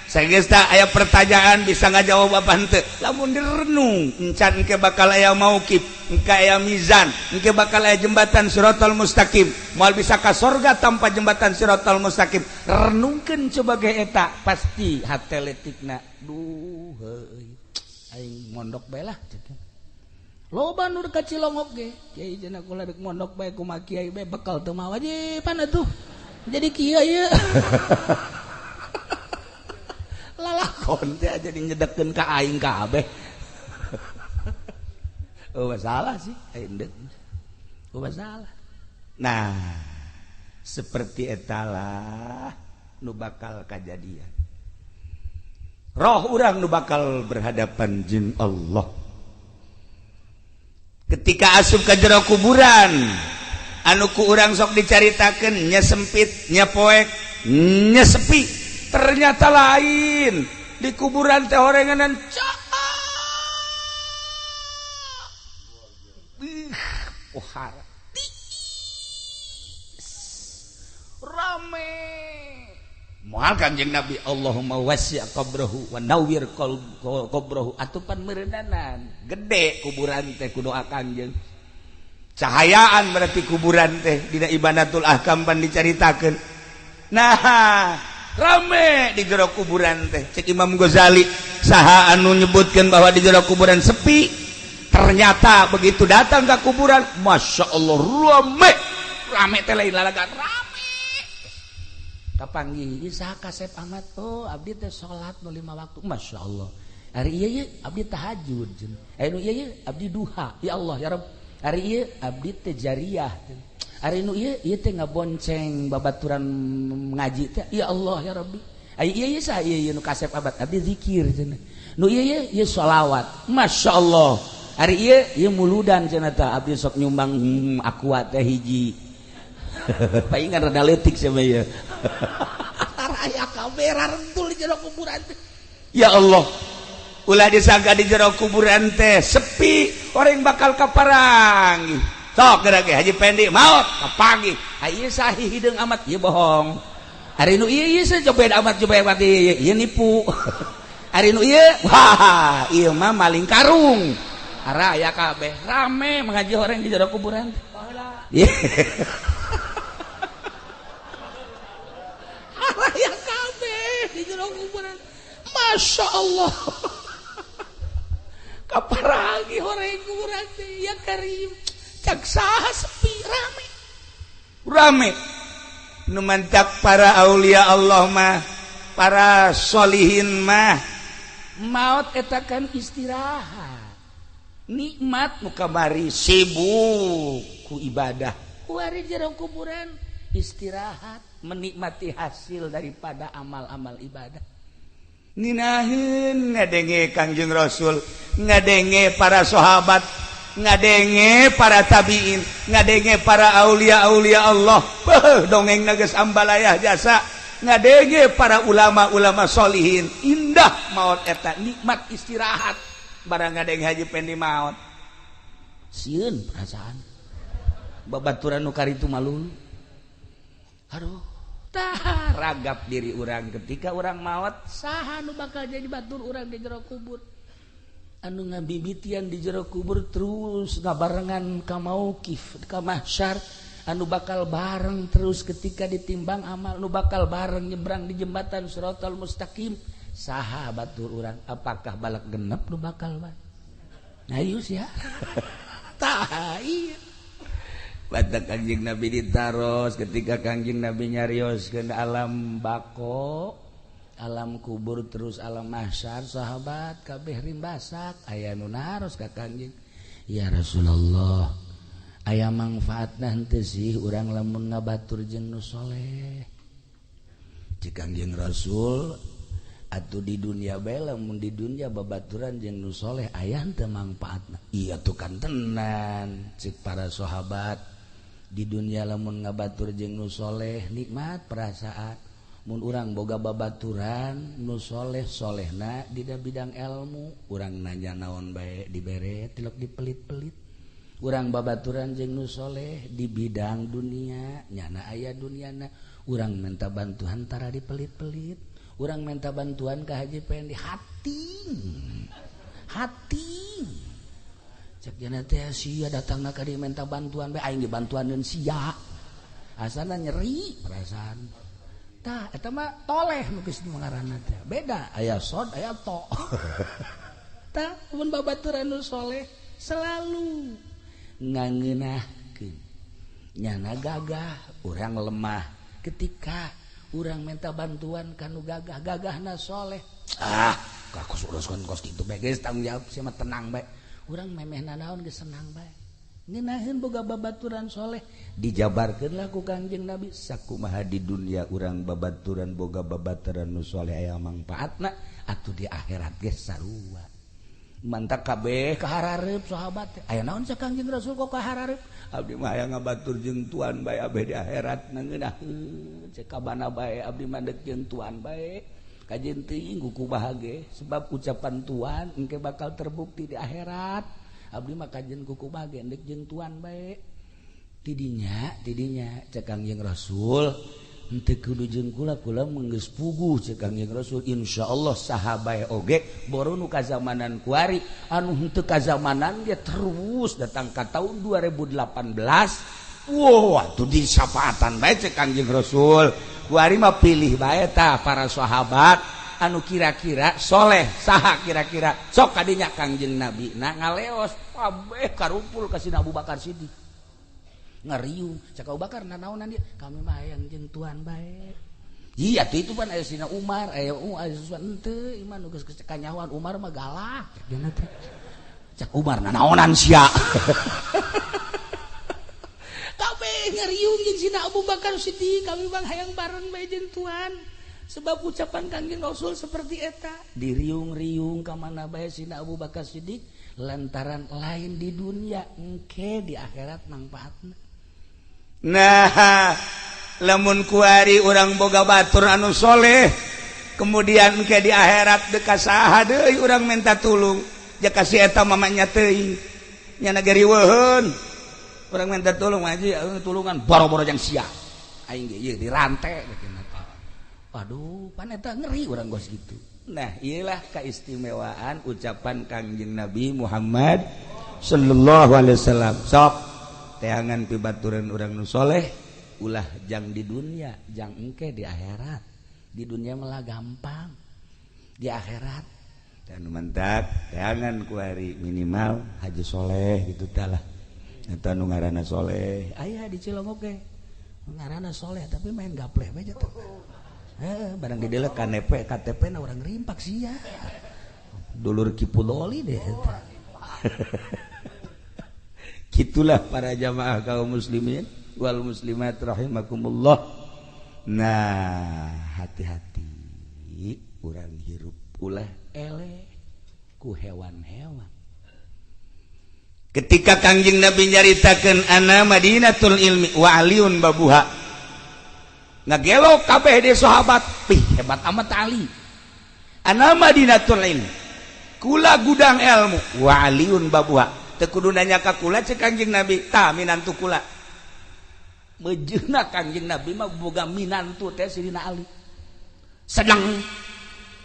saenggeusna aya pertanyaan bisa ngajawab apa henteu lamun direnung encan engke bakal aya mauqif engke aya mizan engke bakal aya jembatan siratal mustaqim moal bisa ka sorga tanpa jembatan siratal mustaqim renungkeun coba ge eta pasti hate letikna duh heuy aing mondok bae lah loba nu ka Cilongok ge kiai cenah kula deuk mondok bae kumaha kiai bae bekal teu mah wajiban atuh jadi kiai ieu lalakon teh jadi nyedekeun ka aing kabeh. Oh masalah sih aing deuk. Oh masalah. Nah, seperti etalah nu bakal kajadian. Roh urang nu bakal berhadapan jeung Allah. Ketika asup ka jero kuburan, anu ku urang sok dicaritakeun nya sempit, nya poek, nya sepi. Ternyata lain di kuburan teh horenganan pohara rame moal Kanjeng Nabi Allahumma wasi' qabrahu wa nawwir qabrahu atupan meureunanan gede kuburan teh ku doa Kanjeng cahayaan berarti kuburan teh dina Ibadatul Ahkam pan dicaritakeun nah rame di jero kuburan teh cek Imam Ghazali saha anu nyebutkeun bahwa di jero kuburan sepi ternyata begitu datang ke kuburan Masya Allah rame teh lain lalagan rame kapanggih saha Kasep Ahmad oh abdi teh salat nu 5 waktu Masya Allah hari ieu abdi tahajud nu ieu abdi duha ya Allah ya Rabb hari ieu abdi teh jariyah hari nu ieu teh ngabonceng babaturan ngaji teh ya Allah ya Rabbi ieu saha ieu nu Kasep abad abdi zikir cenah nu ieu sholawat Masya Allah hari ieu muludan cenah teh abdi sok nyumbang aqua teh hiji palingan rada leutik sama ya. Raya kabeh rarentul di jero kuburan teh. Ya Allah, ulah disangka di jero kuburan teh sepi, orang bakal kaparang. Sok geura ge Haji Pendi maot kapagi. Ieu sahih hideung amat, ieu bohong. Ari nu ieu coba amat coba mati ieu nipu. Ari nu ieu wah, ieu mah maling karung. Raya kabeh rame mengaji orang di jero kuburan. Raya kabeh di jero kuburan. Masya Allah. Kaparagi orang kuburan teh ya Karim. Cak saha sepi rame. Nu mantak para aulia Allah mah, para solihin mah maot eta kan istirahat. Nikmat nu kamari sibuk ku ibadah. Ku ari jero kuburan istirahat, menikmati hasil daripada amal-amal ibadah. Ninaheun ngadenge Kangjeng Rasul, ngadenge para sahabat, ngadenge para tabiin, ngadenge para aulia-aulia Allah. Dongengna geus ambalayah jasa. Ngadenge para ulama-ulama solihin. Indah maot eta, nikmat istirahat. Barang ngadenge Haji Pendi maot. Sieun perasaan. Babaturan nu karitu malulu. Aduh, tah ragap diri urang ketika urang maot, saha nu bakal jadi batur urang di jero kubur. Anu ngabibitian di jero kubur terus ngabarengan ka mauqif ka mahsyar, anu bakal bareng terus ketika ditimbang amal, nu bakal bareng nyebrang di jembatan Shiratal Mustaqim. Saha batur urang? Apakah balak genep nu bakal bae? Nah ieu sia. Tah ieu. Batak Kangjeng Nabi ditaros ketika Kangjeng Nabi nyarioskeun alam bako, alam kubur terus alam mahsyar, sahabat kabeh rimbasak aya nu naros ka Kangjeng. Ya Rasulullah, aya manfaatna henteu sih urang lamun ngabatur jeung nu soleh. Cik Kangjeng Rasul, atuh di dunia bae lamun di dunia babaturan jeung nu soleh aya henteu manfaatna. Iya tuh kan tenan cik para sahabat. Di dunia lamun ngabatur jeung nu soleh nikmat perasaan. Mun urang boga babaturan nu soleh-solehna di bidang ilmu, urang nanya naon bae dibere tilok dipelit-pelit. Urang babaturan jeung nu soleh di bidang dunia, nyana aya duniana, urang minta bantuan tara dipelit-pelit. Urang minta bantuan ka Haji Pendi hati. Cek jana teh sia datangna ka dieu minta bantuan bae aing dibantuaneun sia. Asana nyeri perasaan. Tah eta mah toleh nu geus ngaranna teh. Beda aya sod aya to. Tah mun babaturan nu soleh selalu ngangeunahkeun. Nyana gagah urang lemah ketika urang minta bantuan kanu gagahna soleh. Kakos uruskeun kos kitu bae geus tanggung jawab sia mah tenang bae. Urang memehna naon geus senang bae. Ngeunaheun boga babaturan soleh dijabarkeun lah ku Kangjeng Nabi sakumaha di dunia urang babaturan boga babaturan nu soleh aya mangpaatna atuh di akhirat ge sarua. Mantak kabeh kaharareup sahabat. Aya naon sa Kangjeng Rasul kok kaharareup? Abdi mah aya ngabatur jeung tuan bae abeh di akhirat ngeunaheun cek kabana bae abdi mah deuk jeung tuan bae. Kajen teuing kuku bahage sebab ucapan tuan engke bakal terbukti di akhirat. Abdi mah kajen kuku bahage endek jeung tuan bae. Tidinya cek Kangjeng Rasul henteu kudu jeung kula geus puguh cek Kangjeng Rasul insyaallah saha bae oge boro nu kazamanan kuari anu henteu kazamanan dia terus datang ka tahun 2018. Wow, atuh di syafaatan bae cek Kangjeng Rasul. Kuari mah pilih bae tah para sahabat anu kira-kira soleh saha kira-kira sok kadinya Kangjeng Nabi na ngaleos kabeh karumpul ka Sina Abu Bakar Siddiq ngariung cak Abu Bakar nanaonan dia kami mah hayang jeung tuan bae. Iya tuh itu pan aya Sina Umar aya sesuatu henteu iman nu geus kanyawan Umar mah galak cak Umar nanaonan sia. Kabeh ngariung jeung Sina Abu Bakar Siddiq kami bang hayang bareng bae jeung tuan. Sebab ucapan Kangjeng Rasul seperti eta diriung-riung ka mana bae Sina Abu Bakar Siddiq lantaran lain di dunia engke di akhirat manfaatna. Nah lamun kuari urang boga batur anu soleh kemudian ke di akhirat dekat saha deui urang minta tulung jaka si eta mamanya teuing nya nagari weuheun urang minta tulung aji tulungan boro-boro jang sia aing ge ieu dirante waduh pan eta ngeri urang gos gitu. Nah iyalah keistimewaan ucapan Kangjeng Nabi Muhammad sallallahu alaihi wasallam. Sok teangan pibaturan urang nu soleh ulah jang di dunia jang engke di akhirat. Di dunia malah gampang, di akhirat dan mentak teangan kuari minimal haji soleh gitu talah eta nu ngaranna soleh aya di Cilongok ge ngaranna soleh tapi main gapleh we tuh. Barang di dieu KTP na urang rimpak sia dulur Kipuloli deh eta. Gitulah para jamaah kaum muslimin wal muslimat rahimakumullah. Nah hati-hati urang hirup ulah eleh ku hewan-hewan. Ketika Kangjeng Nabi nyaritakeun ana Madinatul Ilmi wa aliun babuha ngagelo kabeh di sahabat pih hebat amat Ali ana Madinatul Ilmi kula gudang ilmu wa aliun babuha teu kudu nanya ka kula cek Kangjeng Nabi tah minantu kula mejeuna Kangjeng Nabi mah boga minantu teh Sidina Ali sedang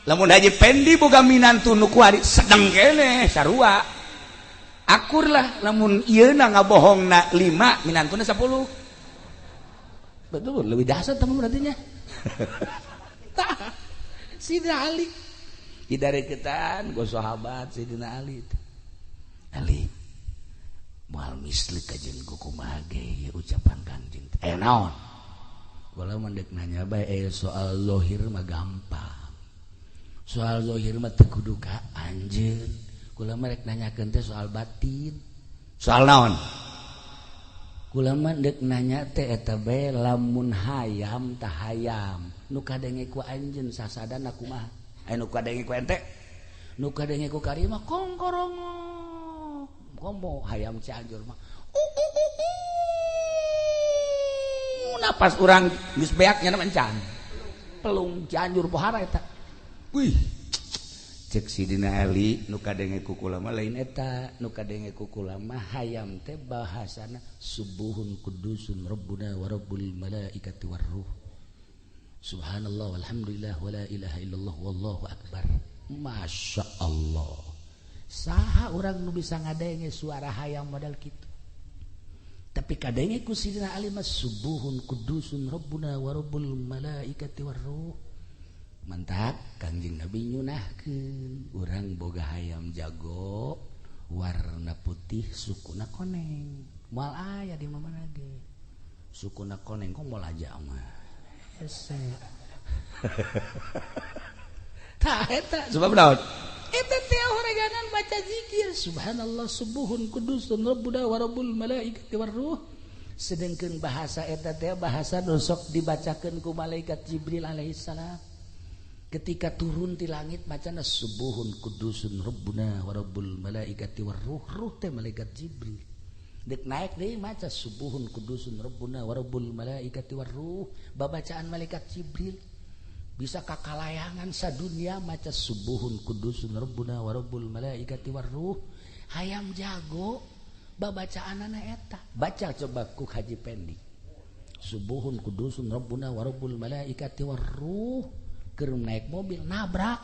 lamun Haji Pendi boga minantu nu kuari sedang kene sarua akur lah lamun ieuna ngabohongna 5 minantuna 10 betul lebih dahsyat teman berarti nya Sidina Ali hidareketan go sahabat Sidina Ali moal mislik kajen ku kumaha ge ucapan Kangjeng naon walau mandek nanya bae soal zahir mah gampang soal zahir mah teu kudu ka anjeun kula merek nanyakeun teh soal batin soal naon kula mandek nanya teh eta bae lamun hayam tah hayam nu kadenge ku anjeun sasadana kumaha anu kadenge ku ente nu kadenge ku kari mah kongkorongo komo hayam Cianjur mah napas urang geus beaknya na encan pelung Cianjur pohara eta wih cek Sidina Ali nu kadenge ku kula mah lain eta nu kadenge ku kula mah hayam teh bahasana subuhun kudusun rabbuna wa rabbul malaikati war ruh subhanallah walhamdulillah wala ilaha illallah wallahu akbar masyaallah saha urang nu bisa ngadenge suara hayam modal kitu tapi kadenge ku Sidina Ali mah subuhun kudusun rabbuna wa rabbul malaikati war ruh mantap Kangjeng Nabi nyunahkeun urang boga hayam jago warna putih sukuna koneng moal aya di mana ge sukuna koneng kok moal aja mah hese tah eta sebab naon eta teh horeganan baca zikir subhanallah subuhun kudusun rabbuna wa rabbul malaikati war ruh sedengkeun bahasa eta teh bahasa nu sok dibacakeun ku malaikat Jibril alaihi salam ketika turun di langit macana subuhun kudusun rabbuna wa rabbul malaikati war ruh ruh teh malaikat Jibril dek naik deui maca subuhun kudusun rabbuna wa rabbul malaikati war ruh babacaan malaikat Jibril bisa kakalayangan sadunya maca subuhun kudusun rabbuna wa rabbul malaikati war ruh hayam jago babacaanana eta baca coba ku Haji Pendi subuhun kudusun rabbuna wa rabbul malaikati war ruh keur naik mobil nabrak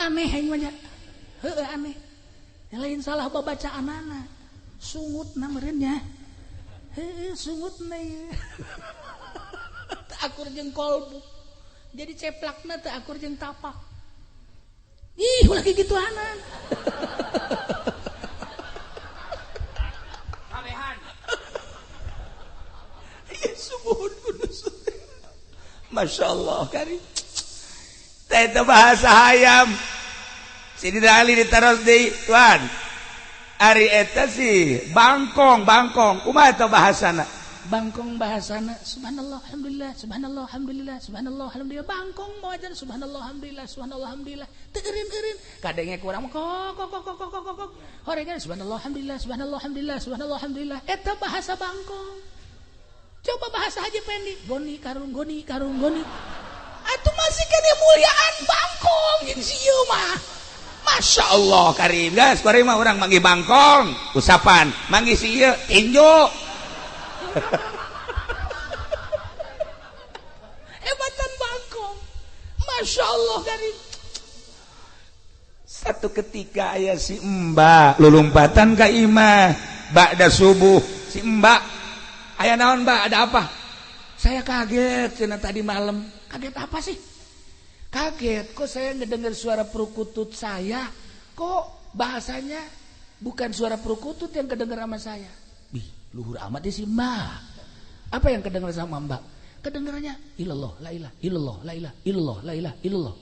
aneh aing mah nya heueuh aneh lain salah babacaanana sungutna meureun nya heueuh sungutna ieu teu akur jeung kolbu jadi ceplakna teu akur jeung tapak ih ulah kigituanan kabehan subuhun kudus Masya Allah kari itu bahasa hayam Sidina Ali ditaros deui tuan ari eta sih bangkong kumaha eta bahasana bangkong bahasana subhanallah alhamdulillah subhanallah alhamdulillah subhanallah alhamdulillah bangkong mau aja subhanallah alhamdulillah subhanallah alhamdulillah teu eureun kadenge kurang kok horegan subhanallah alhamdulillah subhanallah alhamdulillah subhanallah alhamdulillah eta bahasa bangkong Coba bahasa Haji Pendi, goni karung atuh masih kene muliaan bangkong jeung sieu mah. Masya Allah Karim, guys, kuari mah orang manggih bangkong, usapan, manggih sieu tinju. Hebatan bangkong, Masya Allah Karim. Satu ketika aya si Mbak lulumpatan ka imah, ba'da subuh, si Mbak, aya naon Mbak, ada apa? Saya kaget cenah tadi malam. Kaget apa sih? Kaget, kok saya ngedengar suara perukutut saya, kok bahasanya bukan suara perukutut yang kedengar sama saya. Bih, luhur amat sih Mbak. Apa yang kedengar sama Mbak? Kedengarannya ilallah, la ilah, ilallah, la ilah, ilallah, la ilah, ilallah.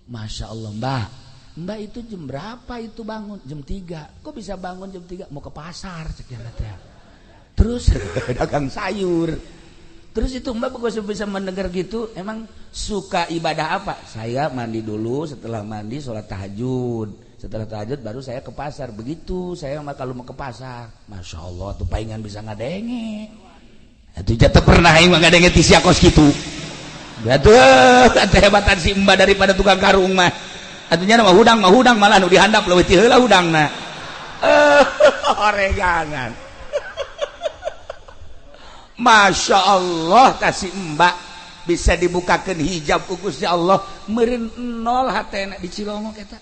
Masya Allah Mbak. Mbak itu jam berapa itu bangun? Jam 3. Kok bisa bangun jam 3? Mau ke pasar, sekian teh. Terus dagang sayur. Terus itu Mbak bisa mendengar gitu, emang suka ibadah apa? Saya mandi dulu, setelah mandi sholat tahajud. Setelah tahajud baru saya ke pasar. Begitu saya kalau mau ke pasar. Masya Allah tuh palingan bisa ngadenge. Itu jatuh pernah yang ngadenge tisiakos gitu. Betul, kata hebatan si Mbak daripada tukang karung mah. Artinya mah hudang malah nu dihandap leuwih ti heula hudangna. Oreganan. Masya Allah kasih Mbak bisa dibukakan hijab kukusnya Allah meureun nol hatena di Cilongok eta.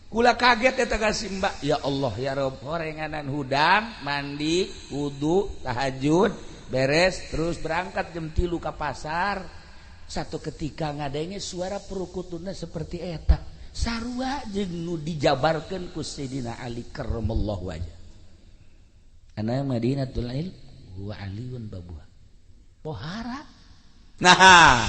Kula kaget eta kasih Mbak. Ya Allah ya Rabb, horenganan hudang, mandi, wudu, tahajud, beres terus berangkat jam 3 ka pasar. Satu ketika ngadenge suara perukutuna seperti eta. Sarua jeung nu dijabarkeun ku Sayyidina Ali karramallahu wajah. Ana Madinatul Ilm wa aliun babuha pohara. Nah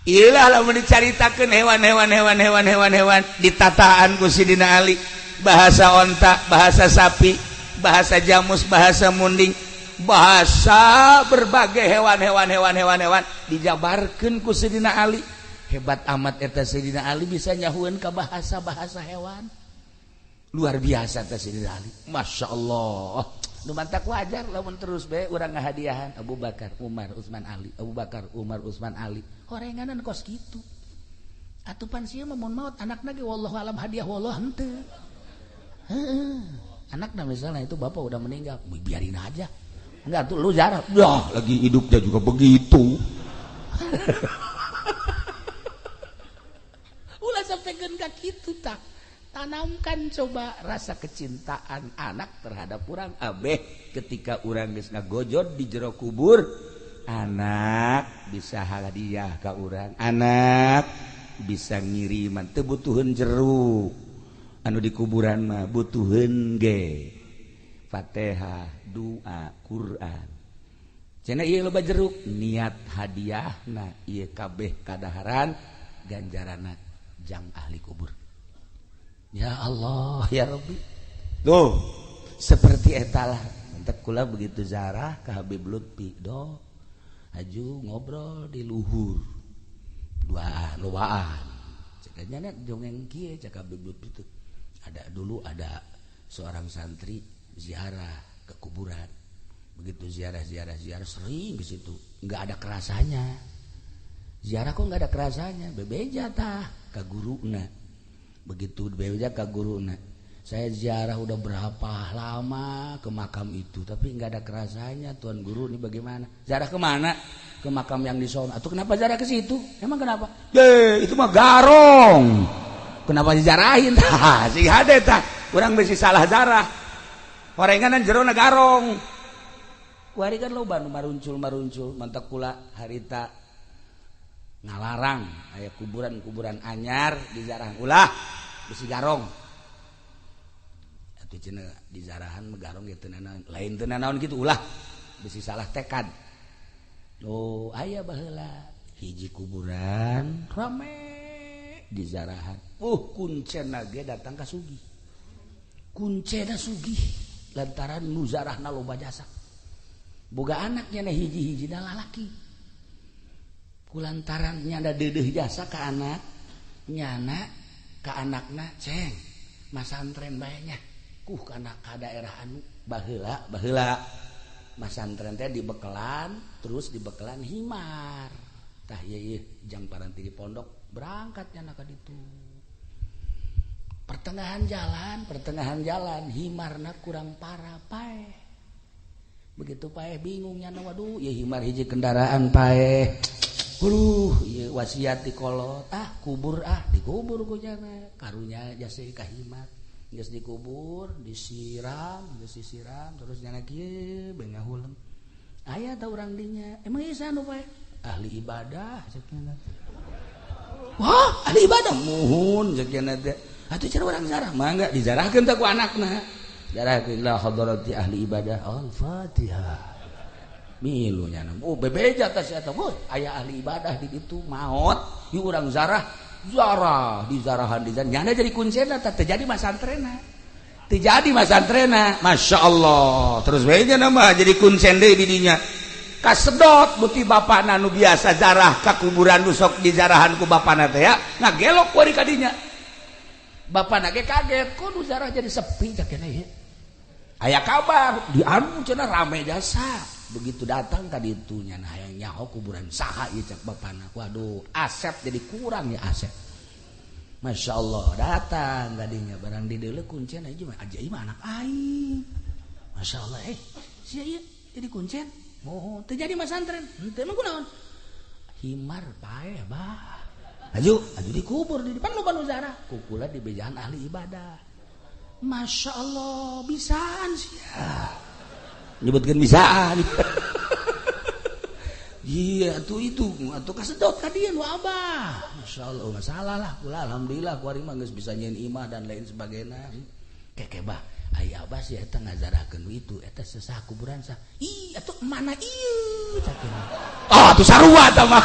ilah lamun dicaritakeun hewan ditataan ku Sidina Ali, bahasa onta, bahasa sapi, bahasa jamus, bahasa munding, bahasa berbagai hewan dijabarkeun ku Sidina Ali. Hebat amat eta Sidina Ali bisa nyahueun ka bahasa hewan. Luar biasa eta Sidina Ali. Masya Allah. Nu mantak wajar lamun terus bae urang ngahadiahan Abu Bakar, Umar, Utsman, Ali. Abu Bakar, Umar, Utsman, Ali. Horenganan kos kitu. Atupan sieu mah mun maot anakna ge wallahu alam hadiah wallah henteu. Heeh. Anakna misalnya itu bapak udah meninggal, biarin aja. Enggak tuh lu jarang. Dah, lagi hidupnya juga begitu. Ulah sampaikeun ka kitu tak. Tanamkan coba rasa kecintaan anak terhadap urang. Abeh ketika urang geus ngagojod di jero kubur, anak bisa hadiah ka urang, anak bisa ngiriman teu butuheun jeruk anu di kuburan mah butuheun ge Fatihah, doa, Quran. Cenah ieu loba jeruk niat hadiahna ieu kabeh kadaharan ganjaranna jang ahli kubur. Ya Allah ya Rabbi. Tuh seperti etalah entek kula begitu zarah ka Habib Lutfi do aju ngobrol di luhur duaan cekanya jongeng kieu cak Habib Lutfi itu ada seorang santri ziarah ke kuburan. Begitu ziarah sering di situ enggak ada kerasanya. Ziarah kok enggak ada kerasanya, bebeja tah ka guruna. Begitu bebeja ka guruna. Saya ziarah udah berapa lama ke makam itu, tapi nggak ada kerasanya. Tuan guru ini bagaimana? Ziarah kemana? Ke makam yang di sono. Atau kenapa ziarah ke situ? Emang kenapa? Itu mah garong. Kenapa dijarahin? Si hade tah. Urang bisi salah zarah. Horenganan jerona garong. Kuari kan loba nu maruncul mantak kula harita ngalarang aya kuburan anyar dizarahan ulah bisi garong. Atuh cenah dizarahan garong gitu lain teu naon kitu ulah bisi salah tekad. Oh aya baheula hiji kuburan rame dizarahan. Kuncena ge datang ka sugih. Kuncena sugih lantaran nu zarahna loba jasa. Boga anaknya na hiji-hiji da lalaki. Kulantaran nyanda deudeuh jasa ka anak, nyana ka anakna ceng masantren bae nya. Kana ka daerah anu baheula masantren teh dibekelan terus dibekelan himar tah ieu jang paranti di pondok berangkatnya ka ditu pertengahan jalan himarna kurang parah paeh begitu paeh bingungnya waduh ieu himar hiji kendaraan paeh ieu wasiat di kolot kubur dikubur ku cenah karunya jasa ka himar geus dikubur disiram terus nyana kieu beunga huleng aya ta urang dinya emang ieu sanu paeh ahli ibadah cenah wah ahli ibadah muhun cenah teh atuh cenah urang zarah mangga dizarahkeun teh ku anakna zarahkeun la hadrati ahli ibadah al-fatihah milu nyana bebeja teh sia teh aya ahli ibadah di ditu maot ieu urang zarah di zarahan nyana jadi kuncena teh jadi masantrena Masya Allah terus baiknya nama jadi kuncen deui di dinya kasedot beuti bapana nu biasa zarah ka kuburan nu sok di zarahan ku bapana teh ya ngagelok kuari ka dinya bapana ge kaget kudu zarah jadi sepi cak keneh ya aya kabar di anu cenah rame jasa begitu datang ka ditu nya hayang nyaho kuburan saha ieu cak bapana waduh asep jadi kurang ya asep Masya Allah datang gadinya barang di deuleu kuncen aja mah ajaib anak aing Masya Allah sia ieu jadi kuncen oh teu jadi masantren henteu mah kunaon himar paeh bah aju dikubur di depan loba nu zarah kukula di bejaan ahli ibadah Masya Allah bisaan sia nyebutkeun bisaan iya tuh itu atuh kasedot ka dieu nu abah Masya Allah masalah lah kula alhamdulillah kuari mah geus bisa nyeun imah dan lain sebagainya keke bah aya abah sih eta ngazarahkeun itu eta sesah kuburan sah ih atuh mana ieu cakeun atuh sarua tah mah